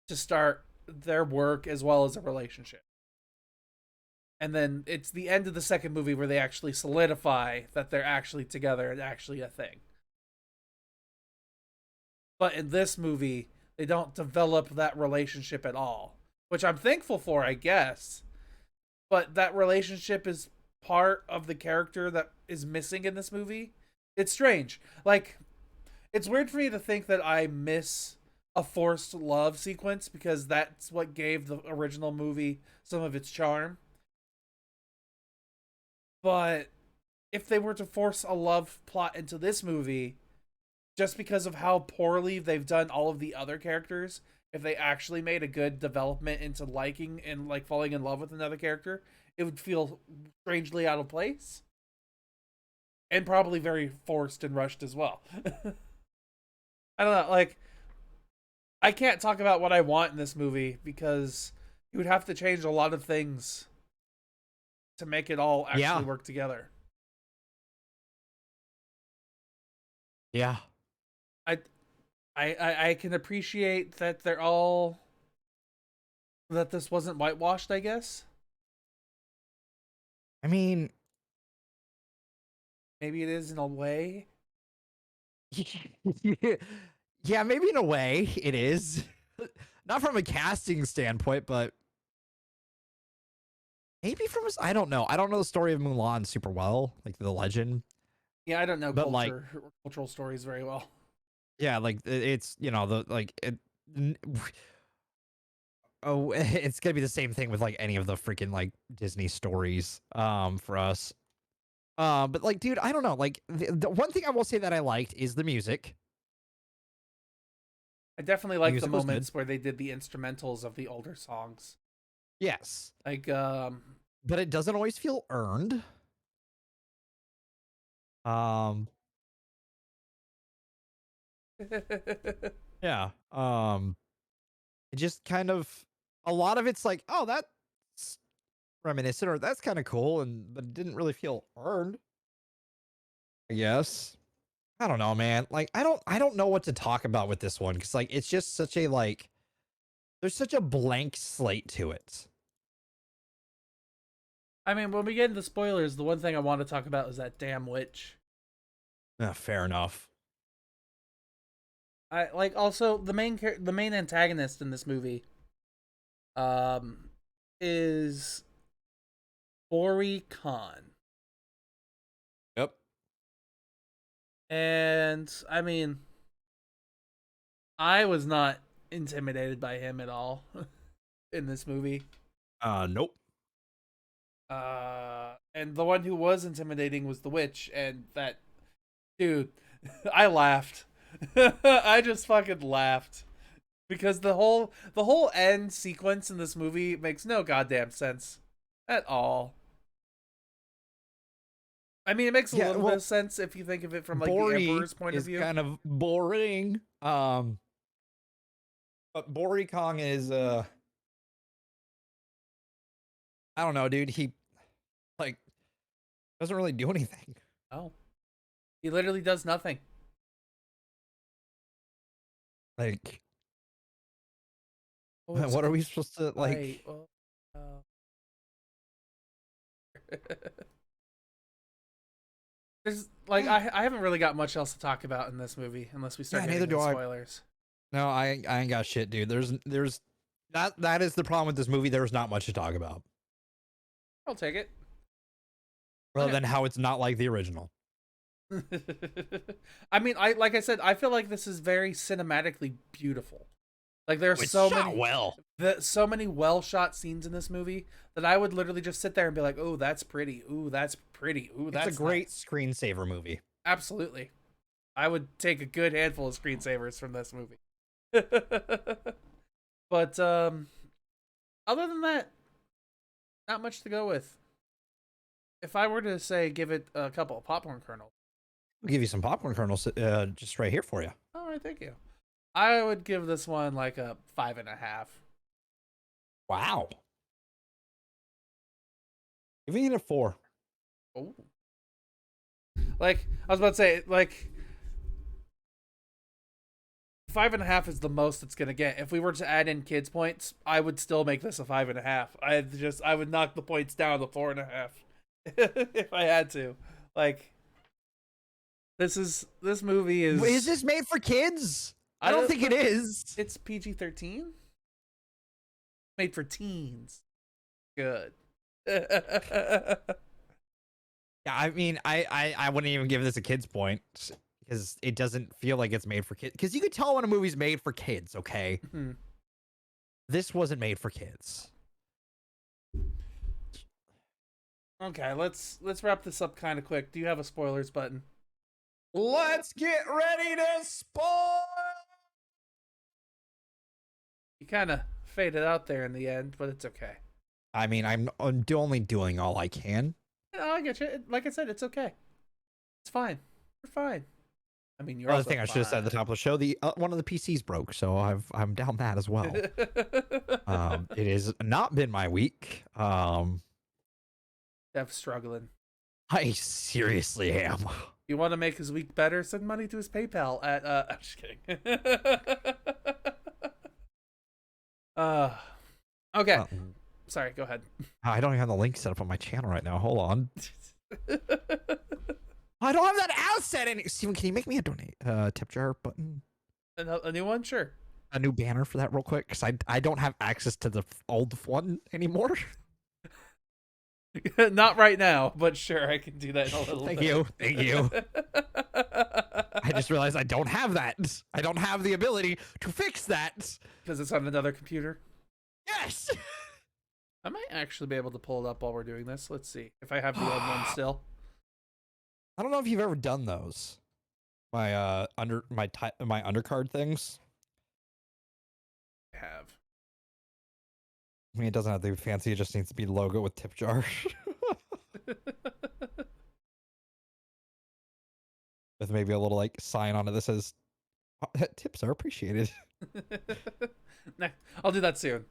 to start their work as well as a relationship. And then it's the end of the second movie where they actually solidify that they're actually together and actually a thing. But in this movie, they don't develop that relationship at all, which I'm thankful for, I guess. But that relationship is part of the character that is missing in this movie. It's strange. Like, it's weird for me to think that I miss a forced love sequence because that's what gave the original movie some of its charm. But if they were to force a love plot into this movie, just because of how poorly they've done all of the other characters, if they actually made a good development into liking and like falling in love with another character, it would feel strangely out of place and probably very forced and rushed as well. I don't know, like, I can't talk about what I want in this movie because you would have to change a lot of things to make it all actually work together.
Yeah.
I I can appreciate that they're all that this wasn't whitewashed, I guess.
I mean,
Maybe it is in a way.
yeah, maybe in a way it is. Not from a casting standpoint, but maybe from I don't know. I don't know the story of Mulan super well, like the legend.
Yeah, I don't know
But like,
cultural stories very well.
yeah, like it's the like it. Oh, it's gonna be the same thing with like any of the freaking like Disney stories for us. But like, dude, I don't know. Like the one thing I will say that I liked is the music.
I definitely like the
Music was good.
moments where they did the instrumentals of the older songs.
Yes.
Like
But it doesn't always feel earned. Um Yeah. It just kind of a lot of it's like, oh, that's reminiscent or that's kind of cool, and but it didn't really feel earned. I guess. I don't know, man. Like I don't know what to talk about with this one because like it's just such a like there's such a blank slate to it.
I mean, when we get into spoilers, the one thing I want to talk about is that damn witch.
Fair enough.
I like also the main antagonist in this movie um is Ori Khan.
Yep.
And I mean, I was not intimidated by him at all in this movie.
Nope.
And the one who was intimidating was the witch, and that dude, I laughed. I just fucking laughed because the whole end sequence in this movie makes no goddamn sense at all. I mean, it makes a little bit of sense if you think of it from like the Emperor's point of view.
Kind of boring. But Bori Kong is I don't know, dude. He like doesn't really do anything.
Oh, he literally does nothing.
Like,
Oh,
what are we supposed to like?
right. Well, there's like I haven't really got much else to talk about in this movie unless we start getting into spoilers.
No, I ain't got shit, dude. There's that is the problem with this movie. There's not much to talk about.
I'll take it.
Rather than how it's not like the original.
I mean, like I said, I feel like this is very cinematically beautiful. Like there's so many well shot scenes in this movie that I would literally just sit there and be like, "Oh, that's pretty. Ooh, that's pretty. Ooh, that's
a great
nice."
screensaver movie.
Absolutely. I would take a good handful of screensavers from this movie. But other than that, not much to go with. If I were to say give it a couple of popcorn kernels,
I'll give you some popcorn kernels just right here for you.
all right, thank you. I would give this one like a 5.5.
Wow. Giving it a 4.
Oh. Like, I was about to say, like, 5.5 is the most it's gonna get. If we were to add in kids points, I would still make this a 5.5. I would knock the points down to 4.5 if I had to. Like, this movie is.
Is this made for kids? I don't think it is.
It's PG-13. Made for teens. Good.
Yeah, I mean, I wouldn't even give this a kid's point because it doesn't feel like it's made for kids. Because you could tell when a movie's made for kids, okay?
Mm-hmm.
This wasn't made for kids.
Okay, let's wrap this up kind of quick. Do you have a spoilers button?
Let's get ready to spoil.
You kind of faded out there in the end, but it's okay.
I mean, I'm only doing all I can.
Yeah, I get you. Like I said, it's okay. It's fine. You're fine. I mean, you're
Other
also
thing I should have said at the top of the show: one of the PCs broke, so I'm down that as well. It has not been my week.
Dev's struggling.
I seriously am.
You want to make his week better? Send money to his PayPal at. I'm just kidding. Okay. Sorry. Go ahead.
I don't even have the link set up on my channel right now. Hold on. I don't have that out set. Steven, can you make me a donate tip jar button?
A new one, sure.
A new banner for that real quick, because I don't have access to the old one anymore.
Not right now, but sure, I can do that in a little
Thank
bit.
you. Thank you. I just realized I don't have that. I don't have the ability to fix that.
Because it's on another computer?
Yes!
I might actually be able to pull it up while we're doing this. Let's see if I have the old one still.
I don't know if you've ever done those. My my undercard things.
I have.
I mean, it doesn't have to be fancy. It just needs to be logo with tip jar. With maybe a little like sign on it that says Tips are appreciated.
Nah, I'll do that soon.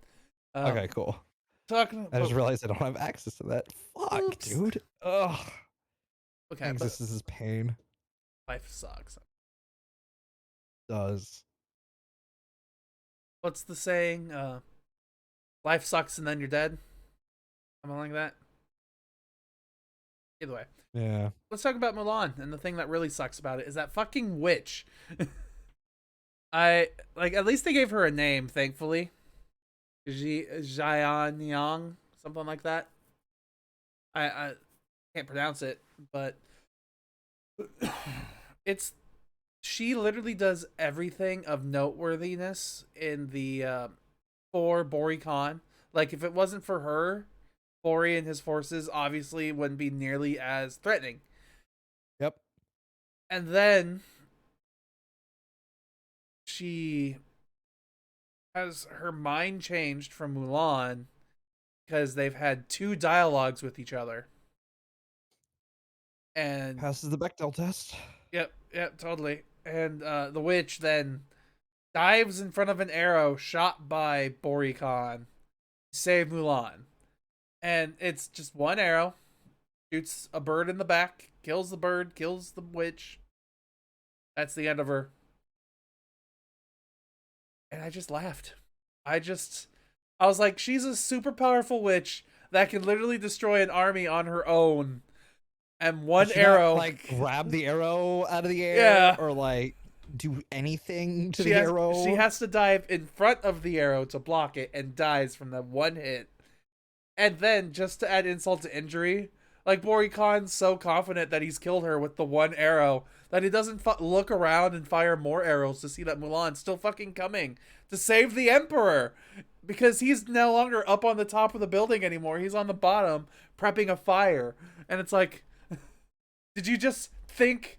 Okay, cool.
Talking
I just
about,
realized I don't have access to that. Fuck,
oops.
dude. Ugh.
Okay,
Thanks,
but
this is pain.
life sucks.
Does.
What's the saying? Life sucks and then you're dead. Something like that. Either way,
Yeah.
let's talk about Mulan. And the thing that really sucks about it is that fucking witch. I like. At least they gave her a name, thankfully. Jian Yang, something like that. I can't pronounce it, but it's she literally does everything of noteworthiness in the for Bori Khan. Like if it wasn't for her, Bori and his forces obviously wouldn't be nearly as threatening.
Yep.
And then she has her mind changed from Mulan because they've had two dialogues with each other. And
Passes the Bechdel test.
yep, totally. And the witch then dives in front of an arrow shot by Bori Khan to save Mulan. And it's just one arrow, shoots a bird in the back, kills the bird, kills the witch. That's the end of her. And I just laughed. I was like, she's a super powerful witch that can literally destroy an army on her own. And one arrow,
like grab the arrow out of the air,
yeah,
or like do anything to
she
the
has,
arrow.
She has to dive in front of the arrow to block it and dies from that one hit. And then, just to add insult to injury, like Bori Khan's so confident that he's killed her with the one arrow that he doesn't look around and fire more arrows to see that Mulan's still fucking coming to save the Emperor. Because he's no longer up on the top of the building anymore. He's on the bottom prepping a fire. And it's like, did you just think,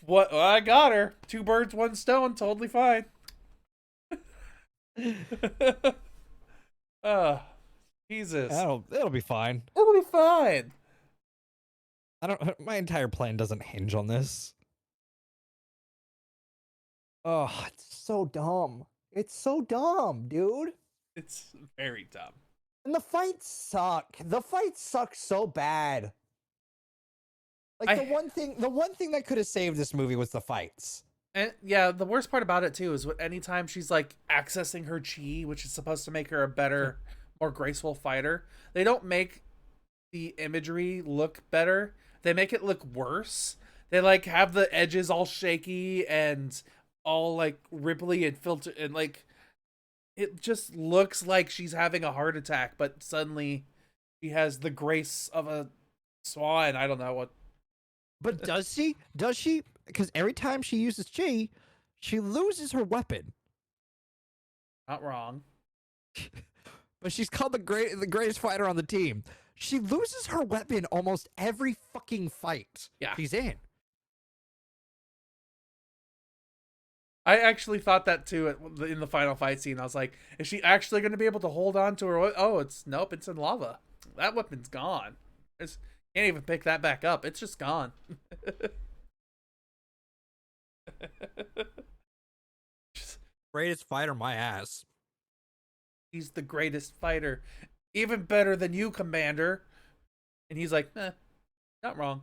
what? Well, I got her. Two birds, one stone. Totally fine. Jesus.
It'll be fine.
It'll be fine.
My entire plan doesn't hinge on this. Oh, it's so dumb. It's so dumb, dude.
It's very dumb.
And the fights suck. The fights suck so bad. Like the one thing that could have saved this movie was the fights.
And yeah, the worst part about it too is what anytime she's like accessing her chi, which is supposed to make her a better, more graceful fighter, they don't make the imagery look better. They make it look worse. They like have the edges all shaky and all like ripply and filter, and like it just looks like she's having a heart attack, but suddenly she has the grace of a swan. I don't know what.
But does she? Does she? Because every time she uses chi, she loses her weapon.
Not wrong.
But she's called the greatest fighter on the team. She loses her weapon almost every fucking fight she's in.
I actually thought that too in the final fight scene. I was like, is she actually going to be able to hold on to her? Oh, nope, it's in lava. That weapon's gone. Can't even pick that back up. It's just gone.
Greatest fighter, my ass.
He's the greatest fighter. Even better than you, Commander. And he's like, not wrong.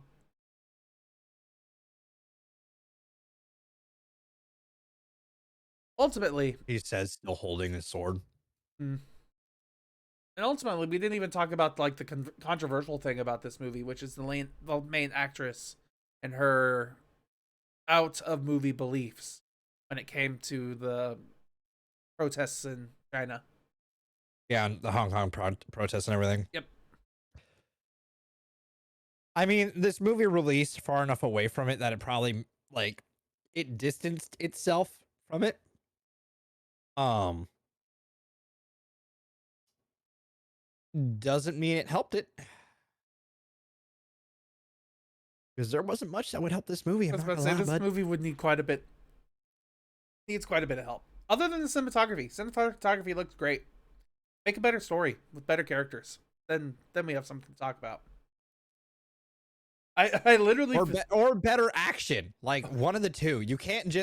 Ultimately,
He says, still holding his sword.
And ultimately, we didn't even talk about like the controversial thing about this movie, which is the main actress and her out of movie beliefs when it came to the protests in China.
Yeah, and the Hong Kong protests and everything.
Yep.
I mean, this movie released far enough away from it that it probably like it distanced itself from it. Doesn't mean it helped it. Because there wasn't much that would help this movie.
I was about to say, this movie would need quite a bit. Needs quite a bit of help. Other than the cinematography. Cinematography looks great. Make a better story with better characters. Then we have something to talk about. I literally
or better action, like one of the two. You can't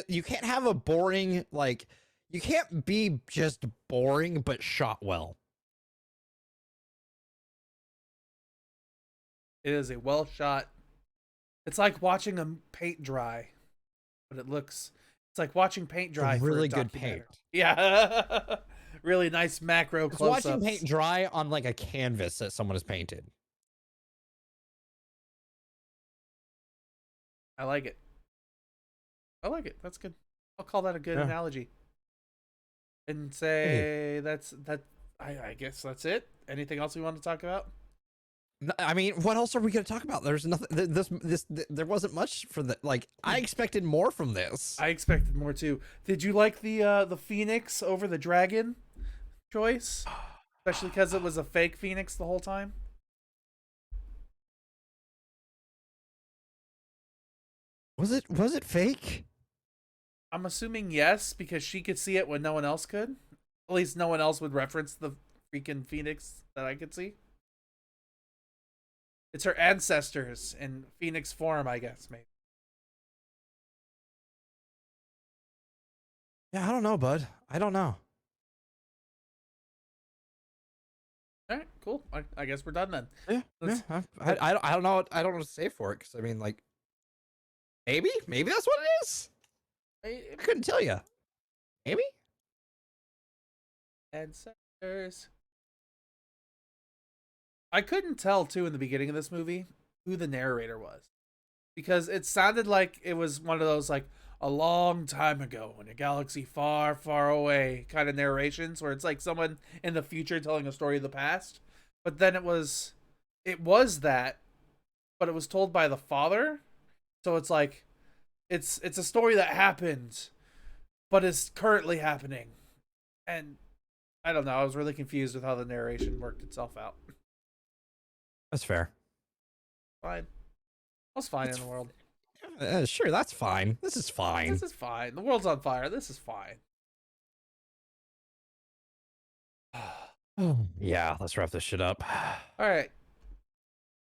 have a boring, like, you can't be just boring but shot well.
it is a well shot. It's like watching a paint dry, but it's like watching paint
A
dry for a
really good
documentary.
paint.
Yeah. Really nice macro
It's
close-ups.
watching paint dry on like a canvas that someone has painted.
I like it. I like it. That's good. I'll call that a good analogy. And say that's that. I guess that's it. Anything else we want to talk about?
I mean, what else are we going to talk about? There's nothing. There wasn't much for that. Like, I expected more from this.
I expected more too. Did you like the phoenix over the dragon choice? Especially because it was a fake phoenix the whole time.
Was it fake?
I'm assuming yes, because she could see it when no one else could. At least no one else would reference the freaking phoenix that I could see. It's her ancestors in phoenix form, I guess, maybe.
Yeah, I don't know, bud. I don't know.
All right, cool. I guess we're done then.
Yeah, I don't know. I don't know what to say for it, because I mean, like, maybe that's what it is. I couldn't tell you. Maybe.
Ancestors. I couldn't tell too in the beginning of this movie who the narrator was, because it sounded like it was one of those like a long time ago in a galaxy far, far away kind of narrations where it's like someone in the future telling a story of the past. But then it was that, but it was told by the father. So it's like it's a story that happened, but is currently happening. And I don't know, I was really confused with how the narration worked itself out.
That's fair.
Fine. All's fine in the world.
Sure, that's fine. This is fine.
This is fine. The world's on fire. This is fine.
Yeah, let's wrap this shit up.
All right.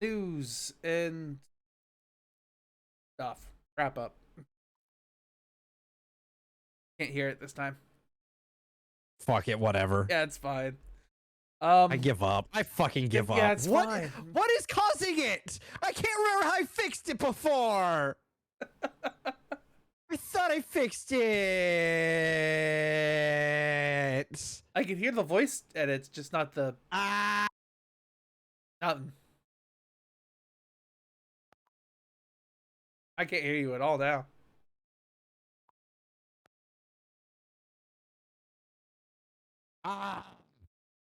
News and stuff. Wrap up. Can't hear it this time.
Fuck it, whatever.
Yeah, it's fine.
I give up. I fucking give up.
Yeah, it's fine.
What is causing it? I can't remember how I fixed it before. I thought I fixed it.
I can hear the voice edits, just not the nothing. I can't hear you at all now.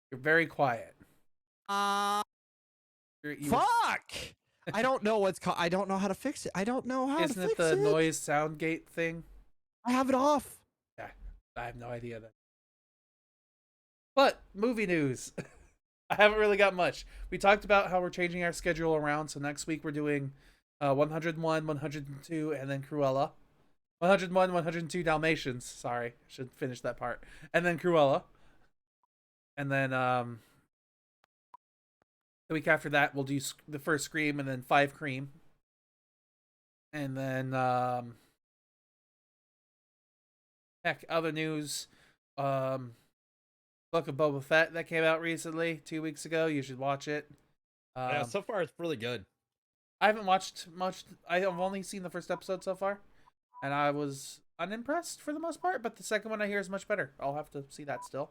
You're very quiet.
Fuck! I don't know I don't know how to fix it. I don't know how to fix it.
Isn't it the noise sound gate thing?
I have it off.
Yeah, I have no idea then. But movie news. I haven't really got much. We talked about how we're changing our schedule around. So next week we're doing 101, 102, and then Cruella. 101, 102 Dalmatians. Sorry, should finish that part. And then Cruella. And then the week after that we'll do the first Scream and then 5 Cream. And then heck, other news. Book of Boba Fett that came out recently, 2 weeks ago. You should watch it.
Yeah, so far it's really good.
I haven't watched much. I've only seen the first episode so far, and I was unimpressed for the most part. But the second one I hear is much better. I'll have to see that still.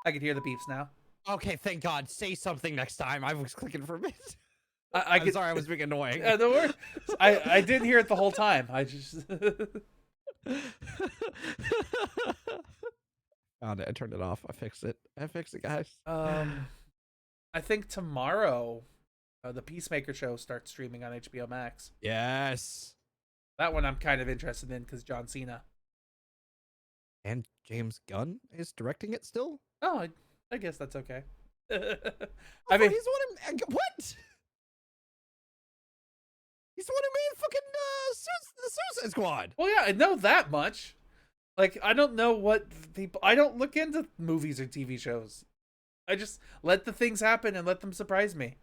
I can hear the beeps now.
Okay, thank God. Say something next time. I was clicking for a minute.
I'm
sorry, I was being annoying.
Don't worry. I didn't hear it the whole time. I just
Found it. I turned it off. I fixed it, guys.
I think tomorrow, the Peacemaker show starts streaming on HBO Max.
Yes.
That one I'm kind of interested in because John Cena.
And James Gunn is directing it still?
Oh, I guess that's okay.
I
mean,
he's one of what? He's the one who made fucking the Suicide Squad.
Well, yeah, I know that much. Like, I don't know what people. I don't look into movies or TV shows. I just let the things happen and let them surprise me.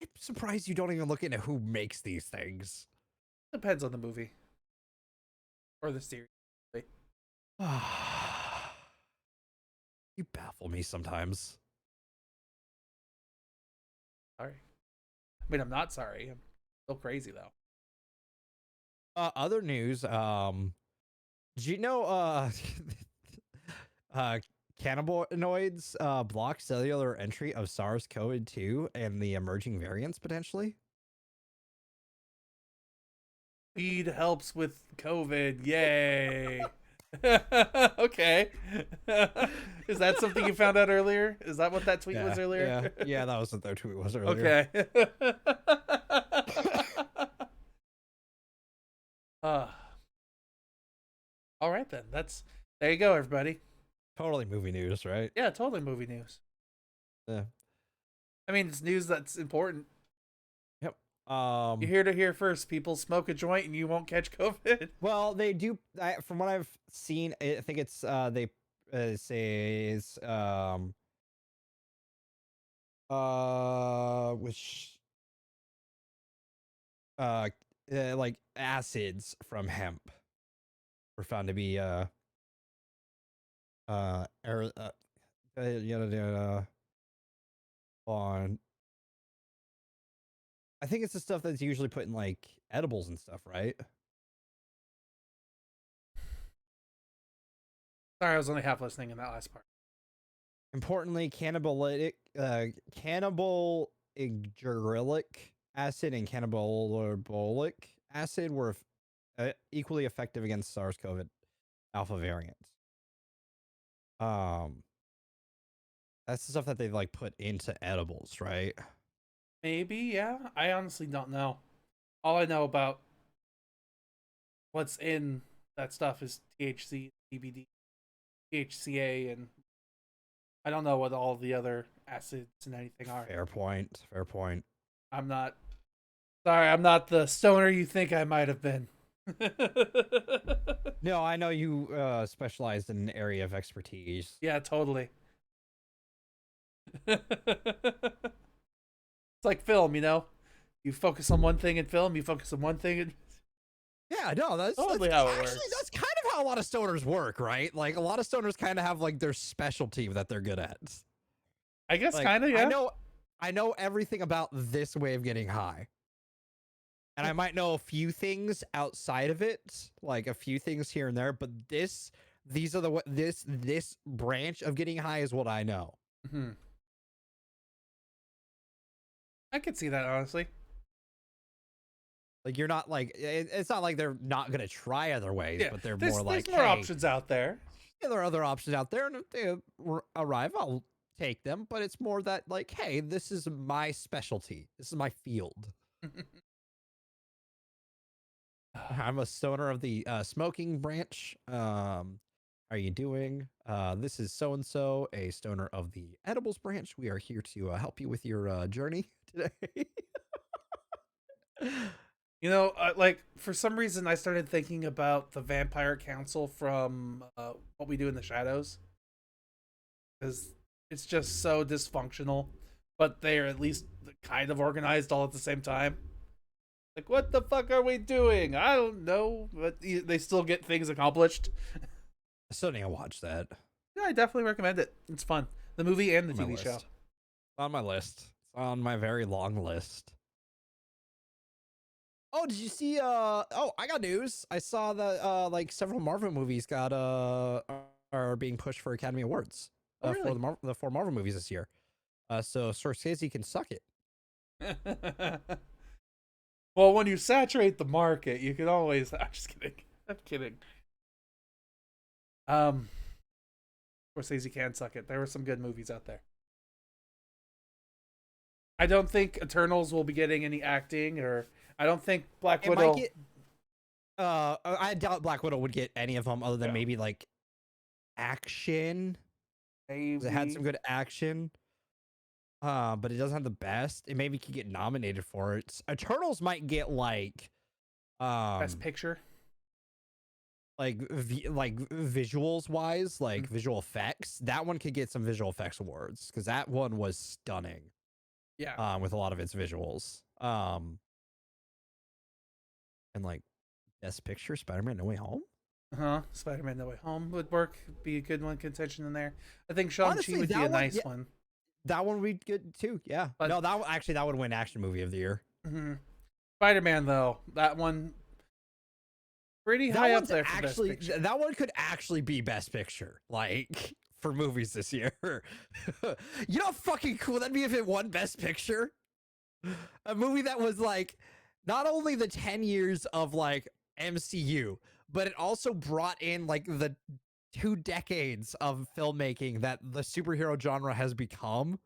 I'm surprised you don't even look into who makes these things.
Depends on the movie or the series.
You baffle me sometimes.
Sorry. I mean, I'm not sorry. I'm still crazy though.
Other news, do you know uh cannabinoids block cellular entry of SARS-CoV-2 and the emerging variants potentially?
Weed helps with COVID. Yay. Okay. Is that something you found out earlier? Is that what that tweet was earlier?
Yeah, that was what their tweet was earlier.
Okay. uh, all right then. There you go, everybody.
Totally movie news, right?
Yeah, totally movie news.
Yeah.
I mean, it's news that's important.
Yep.
You're here to hear first. People smoke a joint and you won't catch COVID.
Well, they do. From what I've seen, I think it's they says which like acids from hemp were found to be er, on. I think it's the stuff that's usually put in like edibles and stuff, right?
Sorry, I was only half listening in that last part.
Importantly, cannabinoic acid and cannabinoic acid were equally effective against SARS-CoV alpha variants. That's the stuff that they've like put into edibles, right?
Maybe, yeah. I honestly don't know. All I know about what's in that stuff is THC, CBD, THCA, and I don't know what all the other acids and anything are.
Fair point. Fair point.
I'm not the stoner you think I might have been.
No, I know you specialized in an area of expertise.
Yeah, totally. It's like film, you know? You focus on one thing in film, you focus on one thing in...
Yeah, no, that's
totally how it
actually
works.
That's kind of how a lot of stoners work, right? Like a lot of stoners kind of have like their specialty that they're good at.
I guess
Like,
kind of, yeah.
I know everything about this way of getting high. And I might know a few things outside of it, like a few things here and there, but this branch of getting high is what I know.
Mm-hmm. I could see that, honestly.
Like you're not like it's not like they're not gonna try other ways, but they're more like
there's more options out there.
Yeah, there are other options out there, and if they arrive, I'll take them. But it's more that like, hey, this is my specialty. This is my field. I'm a stoner of the smoking branch. How are you doing? This is so and so, a stoner of the edibles branch. We are here to help you with your journey today.
You know, like for some reason, I started thinking about the Vampire Council from What We Do in the Shadows, because it's just so dysfunctional, but they are at least kind of organized all at the same time. Like, what the fuck are we doing? I don't know, but they still get things accomplished.
I still need to watch that.
Yeah, I definitely recommend it. It's fun. The movie and the TV show.
It's on my list. It's on my very long list. Oh, did you see oh, I got news. I saw that like several Marvel movies got are being pushed for Academy Awards
really?
for the 4 Marvel movies this year. So Scorsese can suck it.
Well, when you saturate the market, you can always I'm just kidding. I'm kidding. Scorsese can suck it. There were some good movies out there. I don't think Eternals will be getting any acting, or I don't think Black Widow.
I doubt Black Widow would get any of them other than maybe like action.
Maybe.
It had some good action. But it doesn't have the best. It maybe could get nominated for it. Eternals might get like
Best Picture.
Like visuals wise, like visual effects. That one could get some visual effects awards because that one was stunning.
Yeah.
with a lot of its visuals. And like Best Picture, Spider-Man: No Way Home.
Spider-Man: No Way Home would work. Be a good one contention in there. I think Shang-Chi
Honestly,
would be a
that one,
nice
yeah,
one.
that one would be good too. Yeah.
But
No, that would win Action Movie of the Year.
Spider-Man though, that one pretty
That
high up
one's
there for Best
actually
Picture.
that one could actually be Best Picture, like for movies this year. You know how fucking cool that'd be if it won Best Picture? A movie that was like not only the 10 years of like MCU, but it also brought in like the 2 decades of filmmaking that the superhero genre has become.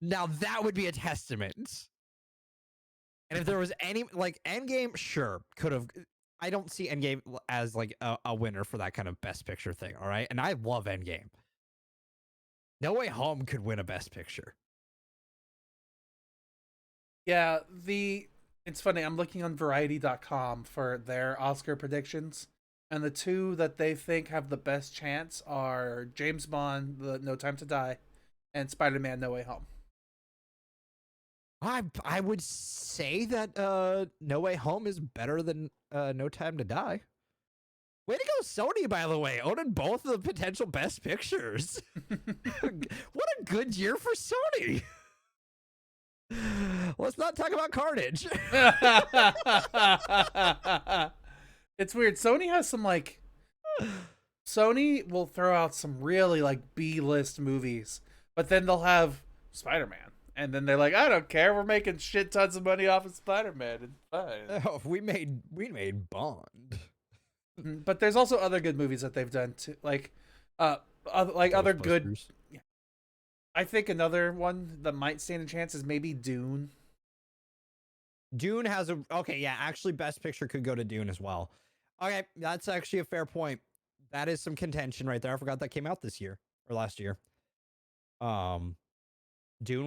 Now that would be a testament. And if there was any like Endgame, sure, could have. I don't see Endgame as like a winner for that kind of Best Picture thing. All right, and I love Endgame. No Way Home could win a Best Picture.
Yeah, it's funny. I'm looking on Variety.com for their Oscar predictions, and the two that they think have the best chance are James Bond, the No Time to Die, and Spider-Man: No Way Home.
I would say that No Way Home is better than No Time to Die. Way to go, Sony, by the way, owning both of the potential Best Pictures. What a good year for Sony. Let's not talk about Carnage.
It's weird. Sony has some like Sony will throw out some really like B-list movies, but then they'll have Spider-Man, and then they're like, I don't care, we're making shit tons of money off of Spider-Man. It's fine.
Oh, we made Bond.
But there's also other good movies that they've done too, like other good. Yeah. I think another one that might stand a chance is maybe Dune.
Dune has a okay, yeah, actually Best Picture could go to Dune as well. Okay, that's actually a fair point. That is some contention right there. I forgot that came out this year or last year. Dune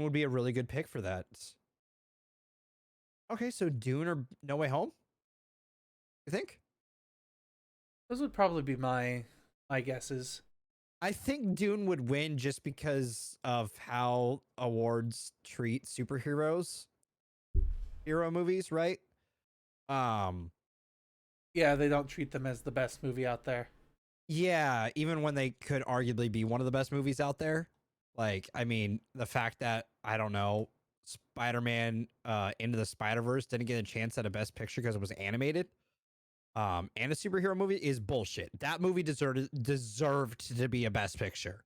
would be a really good pick for that. Okay, so Dune or No Way Home? You think?
Those would probably be my guesses.
I think Dune would win just because of how awards treat superheroes, hero movies, right? Um,
Yeah, they don't treat them as the best movie out there.
yeah, even when they could arguably be one of the best movies out there. Like, I mean, the fact that I don't know, Spider-Man Into the Spider-Verse didn't get a chance at a Best Picture because it was animated. And a superhero movie is bullshit. That movie deserved to be a Best Picture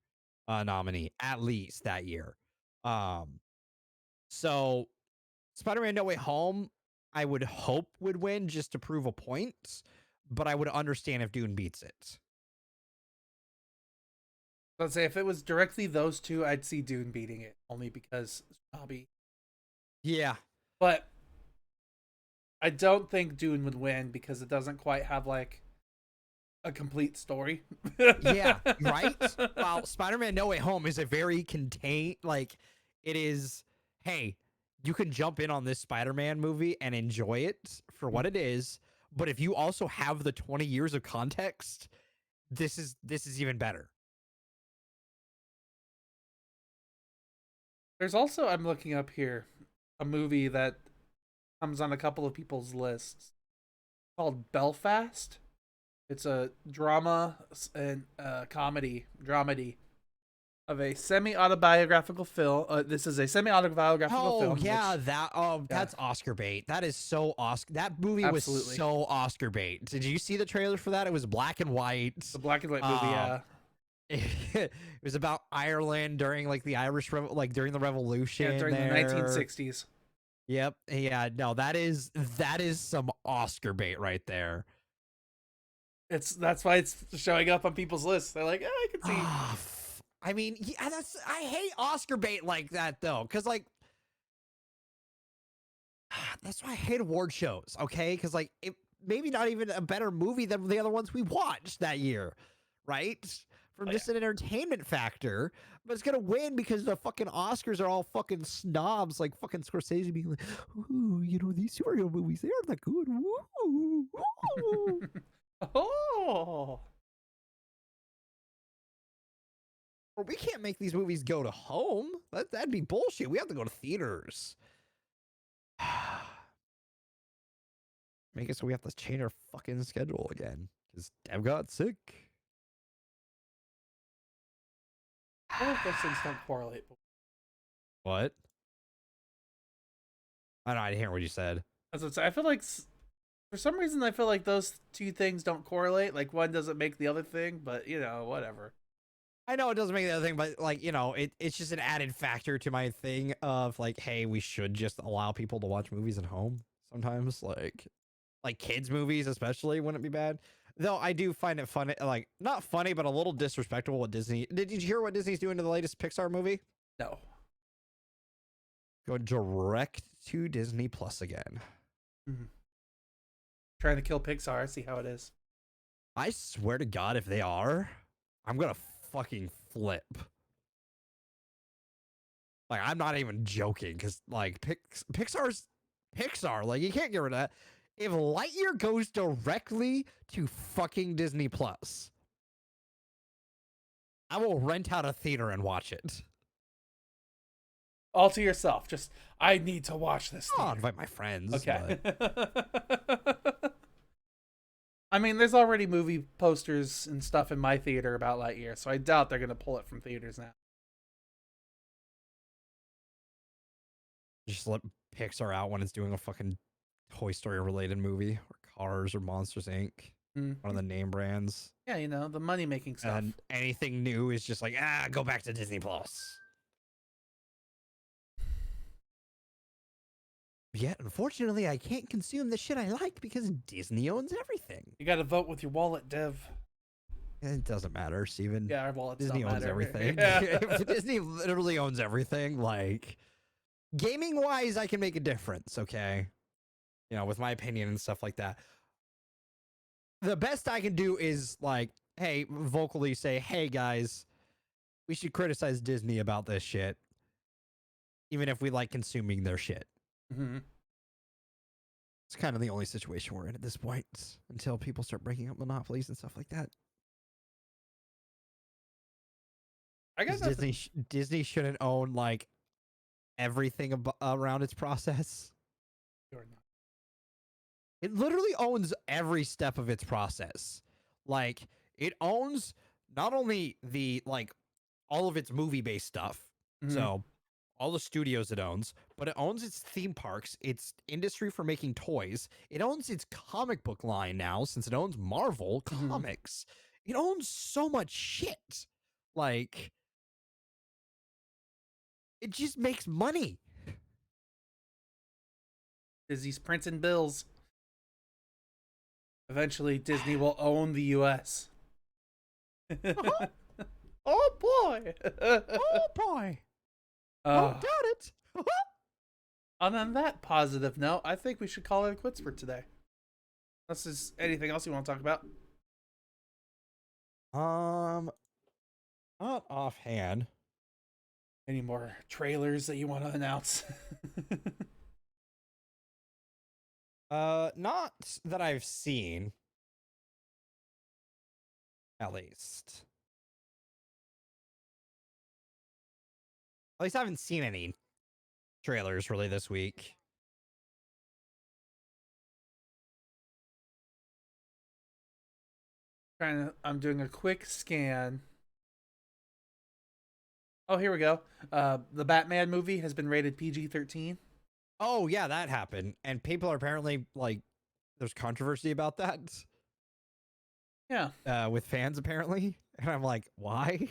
nominee at least that year. So Spider-Man: No Way Home, I would hope would win just to prove a point, but I would understand if Dune beats it.
Let's say if it was directly those two, I'd see Dune beating it only because hobby.
Yeah.
But I don't think Dune would win because it doesn't quite have like a complete story.
Yeah, right? Well, Spider-Man: No Way Home is a very contained, like, it is, hey, you can jump in on this Spider-Man movie and enjoy it for what it is, but if you also have the 20 years of context, this is even better.
There's also, I'm looking up here, a movie that comes on a couple of people's lists called Belfast. It's a drama and comedy dramedy of a semi-autobiographical film. This is a semi-autobiographical film.
Oh yeah,
which,
that's Oscar bait. That is so Oscar. That movie
absolutely.
was so Oscar bait. Did you see the trailer for that? It was black and white.
The black and white movie. Yeah.
It was about Ireland during like the during the Revolution.
Yeah, during
there.
the 1960s.
Yep. Yeah. No, that is some Oscar bait right there.
That's why it's showing up on people's lists. They're like, I can see.
I mean, yeah, I hate Oscar bait like that though, because like that's why I hate award shows. Okay, because like it maybe not even a better movie than the other ones we watched that year, right? From just an entertainment factor, but it's gonna win because the fucking Oscars are all fucking snobs, like fucking Scorsese being like, "Ooh, you know these superhero movies, they aren't that good." Ooh, ooh.
Oh.
Or we can't make these movies go to home. That'd be bullshit. We have to go to theaters. Make it so we have to change our fucking schedule again because Dev got sick.
I hope those things don't correlate.
What? I don't know. I didn't hear what you said.
As I say, I feel like for some reason I feel like those two things don't correlate. Like one doesn't make the other thing, but whatever.
I know it doesn't make the other thing, but like, it's just an added factor to my thing of like, hey, we should just allow people to watch movies at home sometimes. Like kids movies especially wouldn't be bad. Though I do find it funny, like not funny, but a little disrespectful what Disney. Did you hear what Disney's doing to the latest Pixar movie?
No.
Go direct to Disney Plus again.
Mm-hmm. Trying to kill Pixar. See how it is.
I swear to God, if they are, I'm gonna fucking flip. Like, I'm not even joking, because like Pixar's Pixar. Like, you can't get rid of that. If Lightyear goes directly to fucking Disney Plus, I will rent out a theater and watch it.
All to yourself. Just, I need to watch this.
I'll invite my friends.
Okay. But... I mean, there's already movie posters and stuff in my theater about Lightyear, so I doubt they're going to pull it from theaters now.
Just let Pixar out when it's doing a fucking Toy Story related movie, or Cars, or Monsters Inc. One of the name brands.
Yeah, the money making stuff.
And anything new is just like, go back to Disney Plus. Yet, unfortunately, I can't consume the shit I like because Disney owns everything.
You got to vote with your wallet, Dev.
It doesn't matter, Steven.
Yeah, our wallets
Disney
don't
owns
matter.
everything.
Yeah.
Disney literally owns everything. Like, gaming wise, I can make a difference. Okay, with my opinion and stuff like that. The best I can do is like, hey, vocally say, hey guys, we should criticize Disney about this shit, even if we like consuming their shit.
Mm-hmm.
It's kind of the only situation we're in at this point until people start breaking up monopolies and stuff like that.
I guess
Disney shouldn't own like everything around its process.
Sure not.
It literally owns every step of its process. Like, it owns not only the all of its movie-based stuff, so all the studios it owns, but it owns its theme parks, its industry for making toys. It owns its comic book line now, since it owns Marvel Comics. It owns so much shit. Like, it just makes money.
Disney's printing bills. Eventually, Disney will own the U.S. Oh boy!
Oh boy! Don't doubt it.
And on that positive note, I think we should call it quits for today. Unless there's anything else you want to talk about.
Not offhand.
Any more trailers that you want to announce?
Not that I've seen. At least. I haven't seen any trailers really this week.
I'm doing a quick scan. Oh, here we go. The Batman movie has been rated PG-13.
Oh, yeah, that happened. And people are apparently, there's controversy about that.
Yeah.
With fans, apparently. And I'm like, why?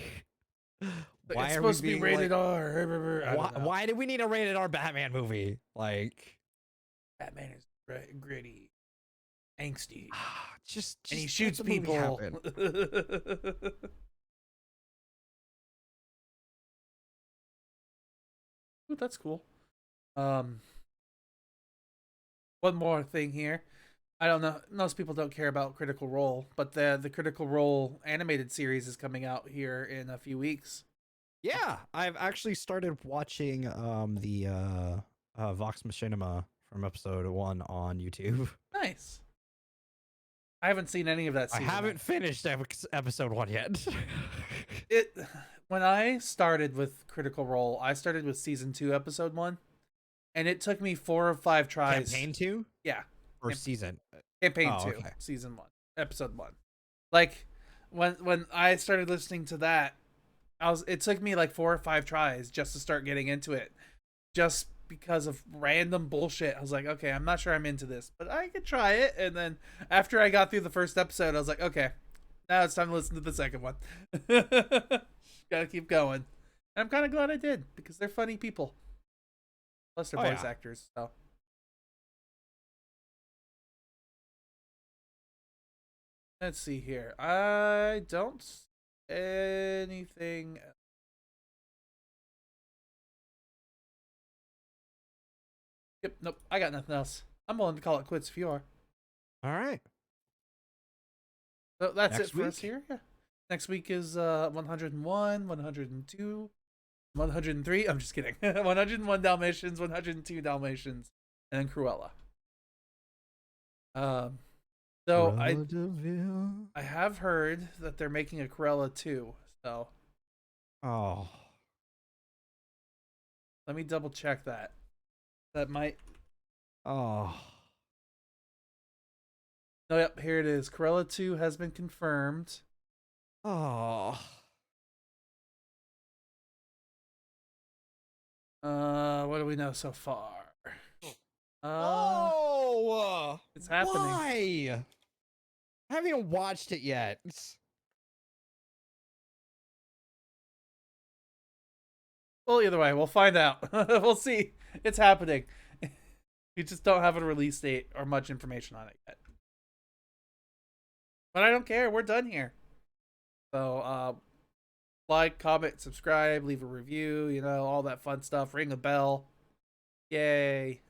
Why it's supposed to be rated R.
Why do we need a rated R Batman movie?
Batman is gritty, angsty.
Just
and he shoots people. Ooh, that's cool. One more thing here. I don't know. Most people don't care about Critical Role, but the Critical Role animated series is coming out here in a few weeks.
Yeah, I've actually started watching the Vox Machinima from episode 1 on YouTube.
Nice. I haven't seen any of that season.
I haven't finished episode 1 yet.
when I started with Critical Role, I started with season 2, episode 1, and it took me 4 or 5 tries.
Campaign 2
Yeah,
or season?
campaign
Oh,
2,
okay.
season 1, episode 1. Like when I started listening to that, it took me like 4 or 5 tries just to start getting into it, just because of random bullshit. I was like, okay, I'm not sure I'm into this, but I could try it. And then after I got through the first episode, I was like, okay, now it's time to listen to the second one. Gotta keep going. And I'm kind of glad I did, because they're funny people. Plus, they're voice actors. So let's see here. I don't anything. Yep, nope. I got nothing else. I'm willing to call it quits if you are.
All right.
So that's
Next
it for us
week?
here. Yeah. Next week is 101, 102, 103. I'm just kidding. 101 Dalmatians, 102 Dalmatians, and then Cruella. So I have heard that they're making a Cruella 2. So
Oh.
let me double check that. That might.
Oh.
No, yep, here it is. Cruella 2 has been confirmed.
Oh.
What do we know so far?
Oh.
It's happening.
Why? I haven't even watched it yet.
Well, either way, we'll find out. We'll see. It's happening. We just don't have a release date or much information on it yet. But I don't care. We're done here. So, like, comment, subscribe, leave a review, all that fun stuff. Ring a bell. Yay.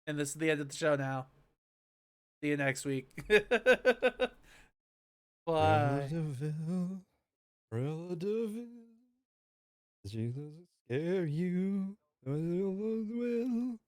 And this is the end of the show now. See you next week. Bye.
Jesus scare you. Will.